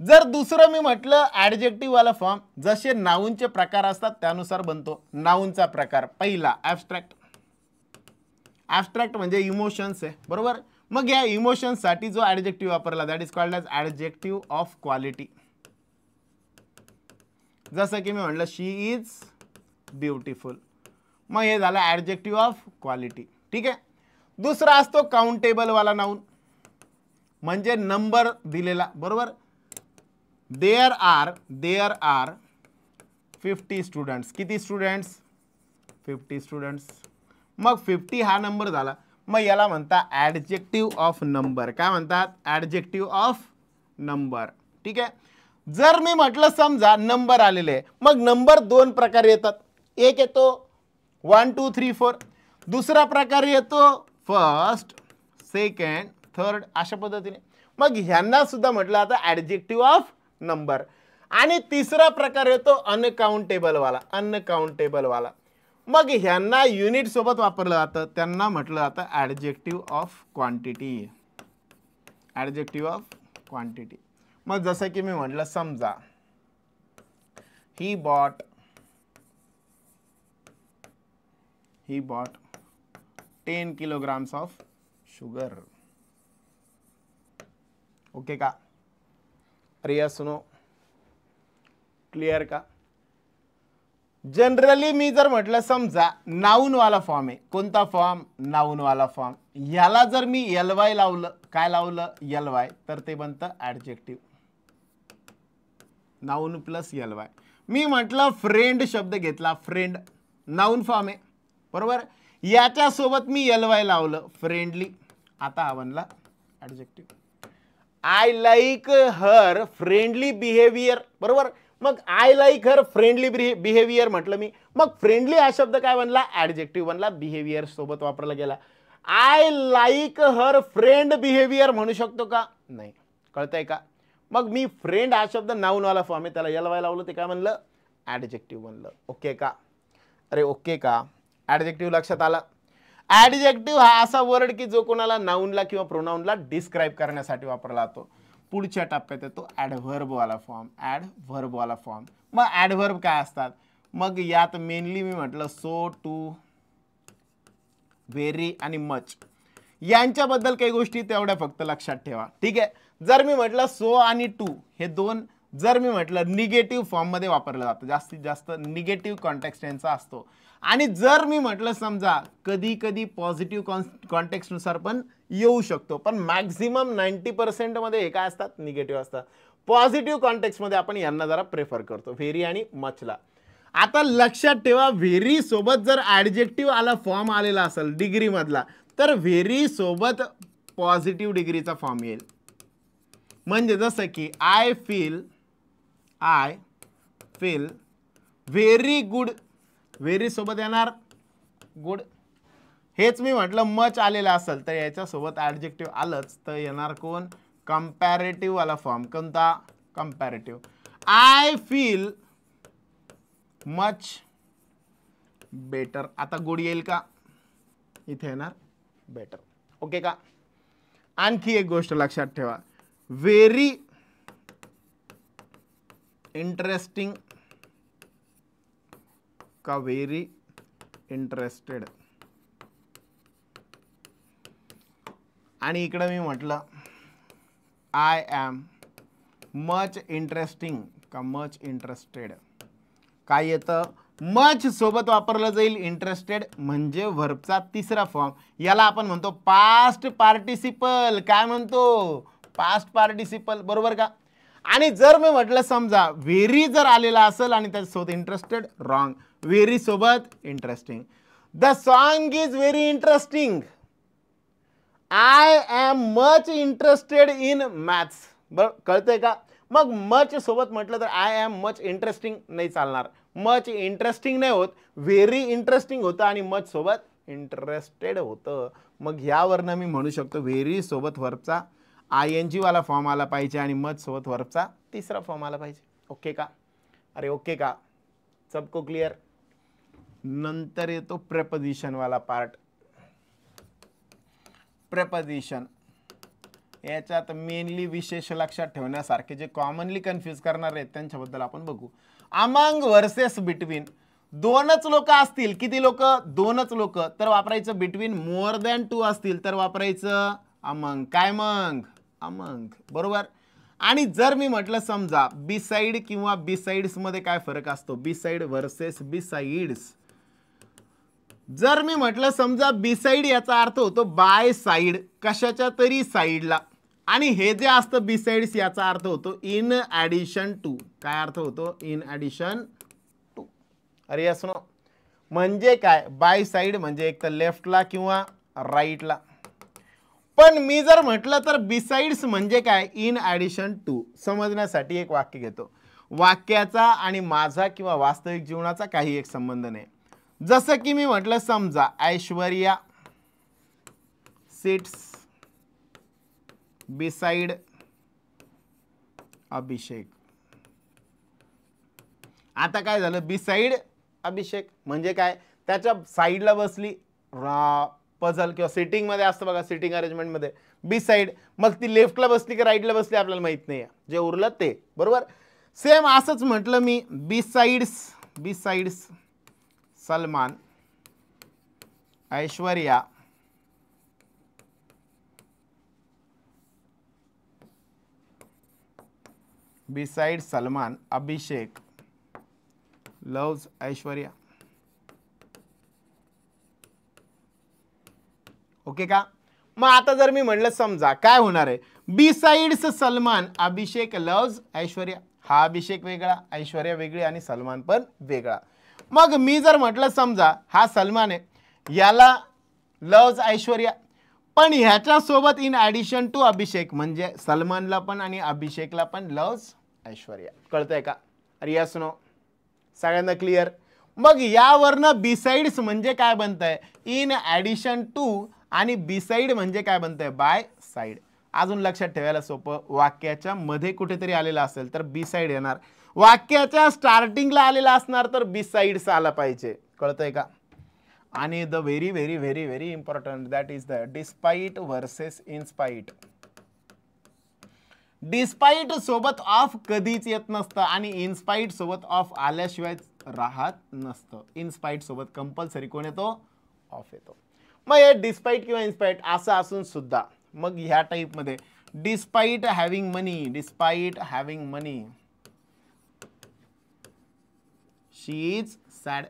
जर दुसरं मी म्हटलं ॲडजेक्टिव्ह वाला फॉर्म, जसे नाऊनचे प्रकार असतात त्यानुसार बनतो. नाऊनचा प्रकार पहिला ॲब्स्ट्रॅक्ट. ॲब्स्ट्रॅक्ट म्हणजे इमोशन्स आहे, बरोबर. मग या इमोशन्ससाठी जो ॲडजेक्टिव्ह वापरला that is called as adjective of quality. जसं की मी म्हटलं शी इज ब्युटिफुल, मग हे झालं ॲडजेक्टिव्ह ऑफ क्वालिटी. ठीक आहे. दुसरा असतो काउंटेबल वाला नाऊन, म्हणजे नंबर दिलेला, बरोबर. There are 50 students. किती स्टुडंट्स? 50 स्टुडंट्स. मग 50 हा नंबर झाला, मग याला म्हणतात ॲडजेक्टिव्ह ऑफ नंबर. काय म्हणतात? Adjective of number. ठीक आहे. जर मी म्हटलं समजा नंबर आलेले आहे, मग नंबर दोन प्रकारे येतात. एक येतो 1 2 3 4, दुसरा प्रकार येतो फर्स्ट सेकंड थर्ड, अशा पद्धतीने. मग ह्यांना सुद्धा म्हटलं आता ॲडजेक्टिव्ह ऑफ नंबर. आणि तिसरा प्रकार येतो अनकाउंटेबल वाला. अनकाउंटेबल वाला मग ह्यांना युनिट सोबत वापरलं जातं, त्यांना म्हटलं जातं adjective of quantity. Adjective of quantity. मग जसं की मी म्हटलं समजा he bought 10 kilograms of sugar. Okay का? अरे या सुनो, क्लियर का? जनरली मी जर म्हटलं समजा नाउन वाला फॉर्म आहे. कोणता फॉर्म? नाउन वाला फॉर्म. याला जर मी ly लावलं, काय लावलं? ly, तर ते बनतं ॲडजेक्टिव्ह. Noun plus ly. मी म्हटलं फ्रेंड शब्द घेतला, फ्रेंड नाउन फॉर्म आहे, बरोबर. याच्या सोबत मी ly लावलं, फ्रेंडली. आता हा बनला adjective. I like her friendly behaviour, बरोबर. मग I like her friendly behaviour म्हटलं मी, मग फ्रेंडली हा शब्द काय बनला? ॲडजेक्टिव्ह बनला, बिहेवियर सोबत वापरला गेला. I like her friend behaviour म्हणू शकतो का? नाही. कळतंय का? मग मी फ्रेंड हा शब्द नाउन वाला फॉर्म आहे, त्याला ly लावलं, ते काय म्हणलं? ॲडजेक्टिव्ह बनलं. ओके का? अरे ओके का? ॲडजेक्टिव्ह लक्षात आला? ॲडजेक्टिव्ह हा असा वर्ड की जो कोणाला नाउनला किंवा प्रोनाउनला डिस्क्राइब करण्यासाठी वापरला जातो. पुढच्या टप्प्यात येतो ॲडव्हर्ब वाला फॉर्म. ॲडव्हर्ब वाला फॉर्म. मग ॲडव्हर्ब काय असतात? मग यात मेनली मी म्हटलं सो, टू, व्हेरी आणि मच, यांच्याबद्दल काही गोष्टी तेवढ्या फक्त लक्षात ठेवा. ठीक आहे. जर मी म्हटलं सो आणि टू हे दोन, जर मी म्हटलं निगेटिव्ह फॉर्ममध्ये वापरलं जातं, जास्तीत जास्त निगेटिव्ह कॉन्टेक्स्ट यांचा असतो. आणि जर मी म्हटलं समजा कधी कधी पॉझिटिव्ह कॉन्टेक्स्टनुसार पण येऊ शकतो, पण मॅक्झिमम 90% मध्ये हे काय असतात? निगेटिव्ह असतात. पॉझिटिव्ह कॉन्टेक्स्टमध्ये आपण यांना जरा प्रेफर करतो, व्हेरी आणि मचला. आता लक्षात ठेवा, व्हेरी सोबत जर ॲडजेक्टिव्ह आला फॉर्म आलेला असेल डिग्री मधला, तर व्हेरी सोबत पॉझिटिव्ह डिग्रीचा फॉर्म येईल. म्हणजे जसं की I feel very good, very सोबत येणार गुड. हेच मी म्हटलं मच आलेलं असेल तर याच्यासोबत ॲडजेक्टिव्ह आलंच तर येणार कोण? कंपॅरेटिव्ह वाला फॉर्म. कोणता? Comparative. I feel much better. आता गुड येईल का? इथे येणार बेटर. ओके का? आणखी एक गोष्ट लक्षात ठेवा, व्हेरी इंटरेस्टिंग का व्हेरी इंटरेस्टेड. आणि इकडे मी म्हटलं आय एम मच इंटरेस्टिंग का मच इंटरेस्टेड. काय येतं? मच सोबत वापरलं जाईल इंटरेस्टेड, म्हणजे व्हर्बचा तिसरा फॉर्म. याला आपण म्हणतो पास्ट पार्टिसिपल. काय म्हणतो? पास्ट पार्टिसिपल, बरोबर का? आणि जर मी म्हटलं समजा व्हेरी जर आलेला असेल आणि त्याच्यासोबत इंटरेस्टेड, रॉंग. व्हेरी सोबत interesting. The song is very interesting. I am much interested in maths. बरं, कळतंय का? मग मच सोबत म्हटलं तर आय एम मच इंटरेस्टिंग नाही चालणार. मच इंटरेस्टिंग नाही होत, व्हेरी इंटरेस्टिंग होतं आणि मच सोबत इंटरेस्टेड होतं. मग ह्यावरनं मी म्हणू शकतो व्हेरी सोबत व्हर्बचा ING वाला फॉर्म आला पाहिजे आणि मच सोबत व्हर्बचा तिसरा फॉर्म आला पाहिजे. ओके का? अरे ओके का? सबको क्लियर? नंतर येतो प्रेपोजिशन वाला पार्ट. प्रेपोजिशन. याच्यात मेनली विशेष लक्षात ठेवण्यासारखे जे कॉमनली कन्फ्यूज करणार आहेत त्यांच्याबद्दल आपण बघू. Among versus between. दोनच लोक असतील, किती लोक? दोनच लोक, तर वापरायचं बिटवीन. मोर दॅन 2 असतील तर वापरायचं अमंग. काय मग? अमंग, बरोबर. आणि जर मी म्हटलं समजा बिसाइड किंवा बिसाइड्स मध्ये काय फरक असतो? Beside versus besides. जर मी म्हटलं समजा बिसाइड याचा अर्थ होतो बाय साइड, कशाच्या तरी साइडला. आणि हे जे असतं बिसाइड्स याचा अर्थ होतो इन ॲडिशन टू. काय अर्थ होतो? In addition to. अरे यस नो. म्हणजे काय? बाय साइड म्हणजे एक तर लेफ्टला किंवा राईटला. पण मी जर म्हटलं तर बिसाइड्स म्हणजे काय? In addition to. समजण्यासाठी एक वाक्य घेतो. वाक्याचा आणि माझा किंवा वास्तविक जीवनाचा काही एक संबंध नाही. जसं की मी म्हटलं समजा ऐश्वर्या सिट्स बिसाइड अभिषेक. आता काय झालं? बिसाइड अभिषेक म्हणजे काय? त्याच्या साईडला बसली. पझल किंवा सिटिंग मध्ये असतं बघा, सिटिंग अरेंजमेंट मध्ये बिसाइड. मग ती लेफ्टला बसली की राईटला बसली आपल्याला माहित नाही, जे उरलं ते, बरोबर. सेम असंच म्हटलं मी बिसाइड्स सलमान ऐश्वर्या बिसाइड सलमान अभिषेक लव्स ऐश्वर्या. ओके का? मग आता जर मी म्हटलं समजा काय होणार आहे? बिसाइड्स सलमान अभिषेक लव्स ऐश्वर्या. हा अभिषेक वेगळा, ऐश्वर्या वेगळी आणि सलमान पण वेगळा. मग मी जर म्हटलं समजा हा सलमान आहे, याला लव्स ऐश्वर्या, पण ह्याच्या सोबत इन ॲडिशन टू अभिषेक म्हणजे सलमानला पण आणि अभिषेकला पण लव्स ऐश्वर्या. कळतंय का? अरे यस नो. सगळ्यांना क्लिअर? मग यावरनं बिसाइड्स म्हणजे काय बनतंय? In addition to. आणि बिसाइड म्हणजे काय बनतंय? By side. अजून लक्षात ठेवायला सोपं, वाक्याच्या मध्ये कुठेतरी आलेलं असेल तर बिसाइड येणार. वाक्याच्या स्टार्टिंगला आलेला असणार तर बिसाइड्स आला पाहिजे. कळतंय का? आणि the very very very very important that is the despite versus in spite. Despite सोबत ऑफ कधीच येत नसतं आणि इनस्पाइट सोबत ऑफ आल्याशिवाय राहत नसतं. इनस्पाइट सोबत कंपल्सरी कोण येतो? ऑफ येतो. मग हे डिस्पाइट किंवा इनस्पाइट असं असून सुद्धा मग ह्या टाइप मध्ये despite having money she is sad.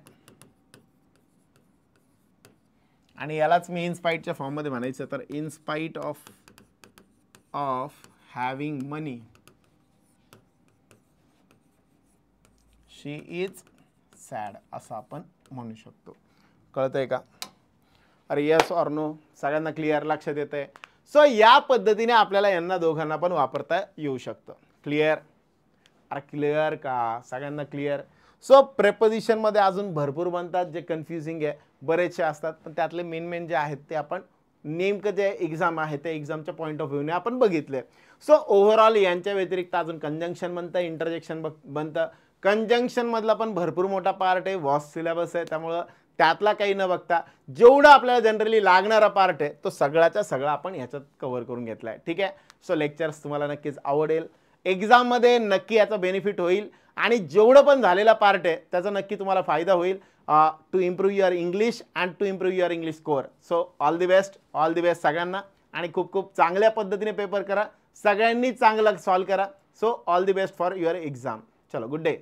आणि यालाच मी इनस्पाइटच्या फॉर्म मध्ये म्हणायचं तर in spite of having money she is sad असं आपण म्हणू शकतो. कळतंय का? अरे यस ऑर नो? सगळ्यांना क्लिअर? लक्षात येतंय? सो या पद्धतीने आपल्याला यांना दोघांना पण वापरता येऊ शकतं. क्लिअर? अरे क्लिअर का? सगळ्यांना क्लिअर? सो प्रेपोजिशन मध्ये अजून भरपूर बनतात जे कन्फ्युजिंग आहे, बरेचसे असतात, पण त्यातले मेन जे आहेत ते आपण नेमकं जे एक्झाम आहे त्या एक्झामच्या पॉईंट ऑफ व्ह्यूने आपण बघितले. सो ओव्हरऑल यांच्या व्यतिरिक्त अजून कंजंक्शन बनतं, इंटरजेक्शन बनतं. कंजंक्शन मधला पण भरपूर मोठा पार्ट आहे, वॉस्ट सिलेबस आहे, त्यामुळं त्यातला काही न बघता जेवढा आपल्याला जनरली लागणारा पार्ट आहे तो सगळ्याचा सगळा आपण ह्याच्यात कव्हर करून घेतलाय. ठीक आहे? सो लेक्चर्स तुम्हाला नक्कीच आवडेल, एक्झाम मध्ये नक्की याचा बेनिफिट होईल आणि जेवढं पण झालेला पार्ट आहे त्याचा नक्की तुम्हाला फायदा होईल to improve your English and to improve your English score. So all the best सगळ्यांना आणि खूप खूप चांगल्या पद्धतीने पेपर करा, सगळ्यांनी चांगलं सॉल्व करा. So all the best for your exam. चलो, गुड डे.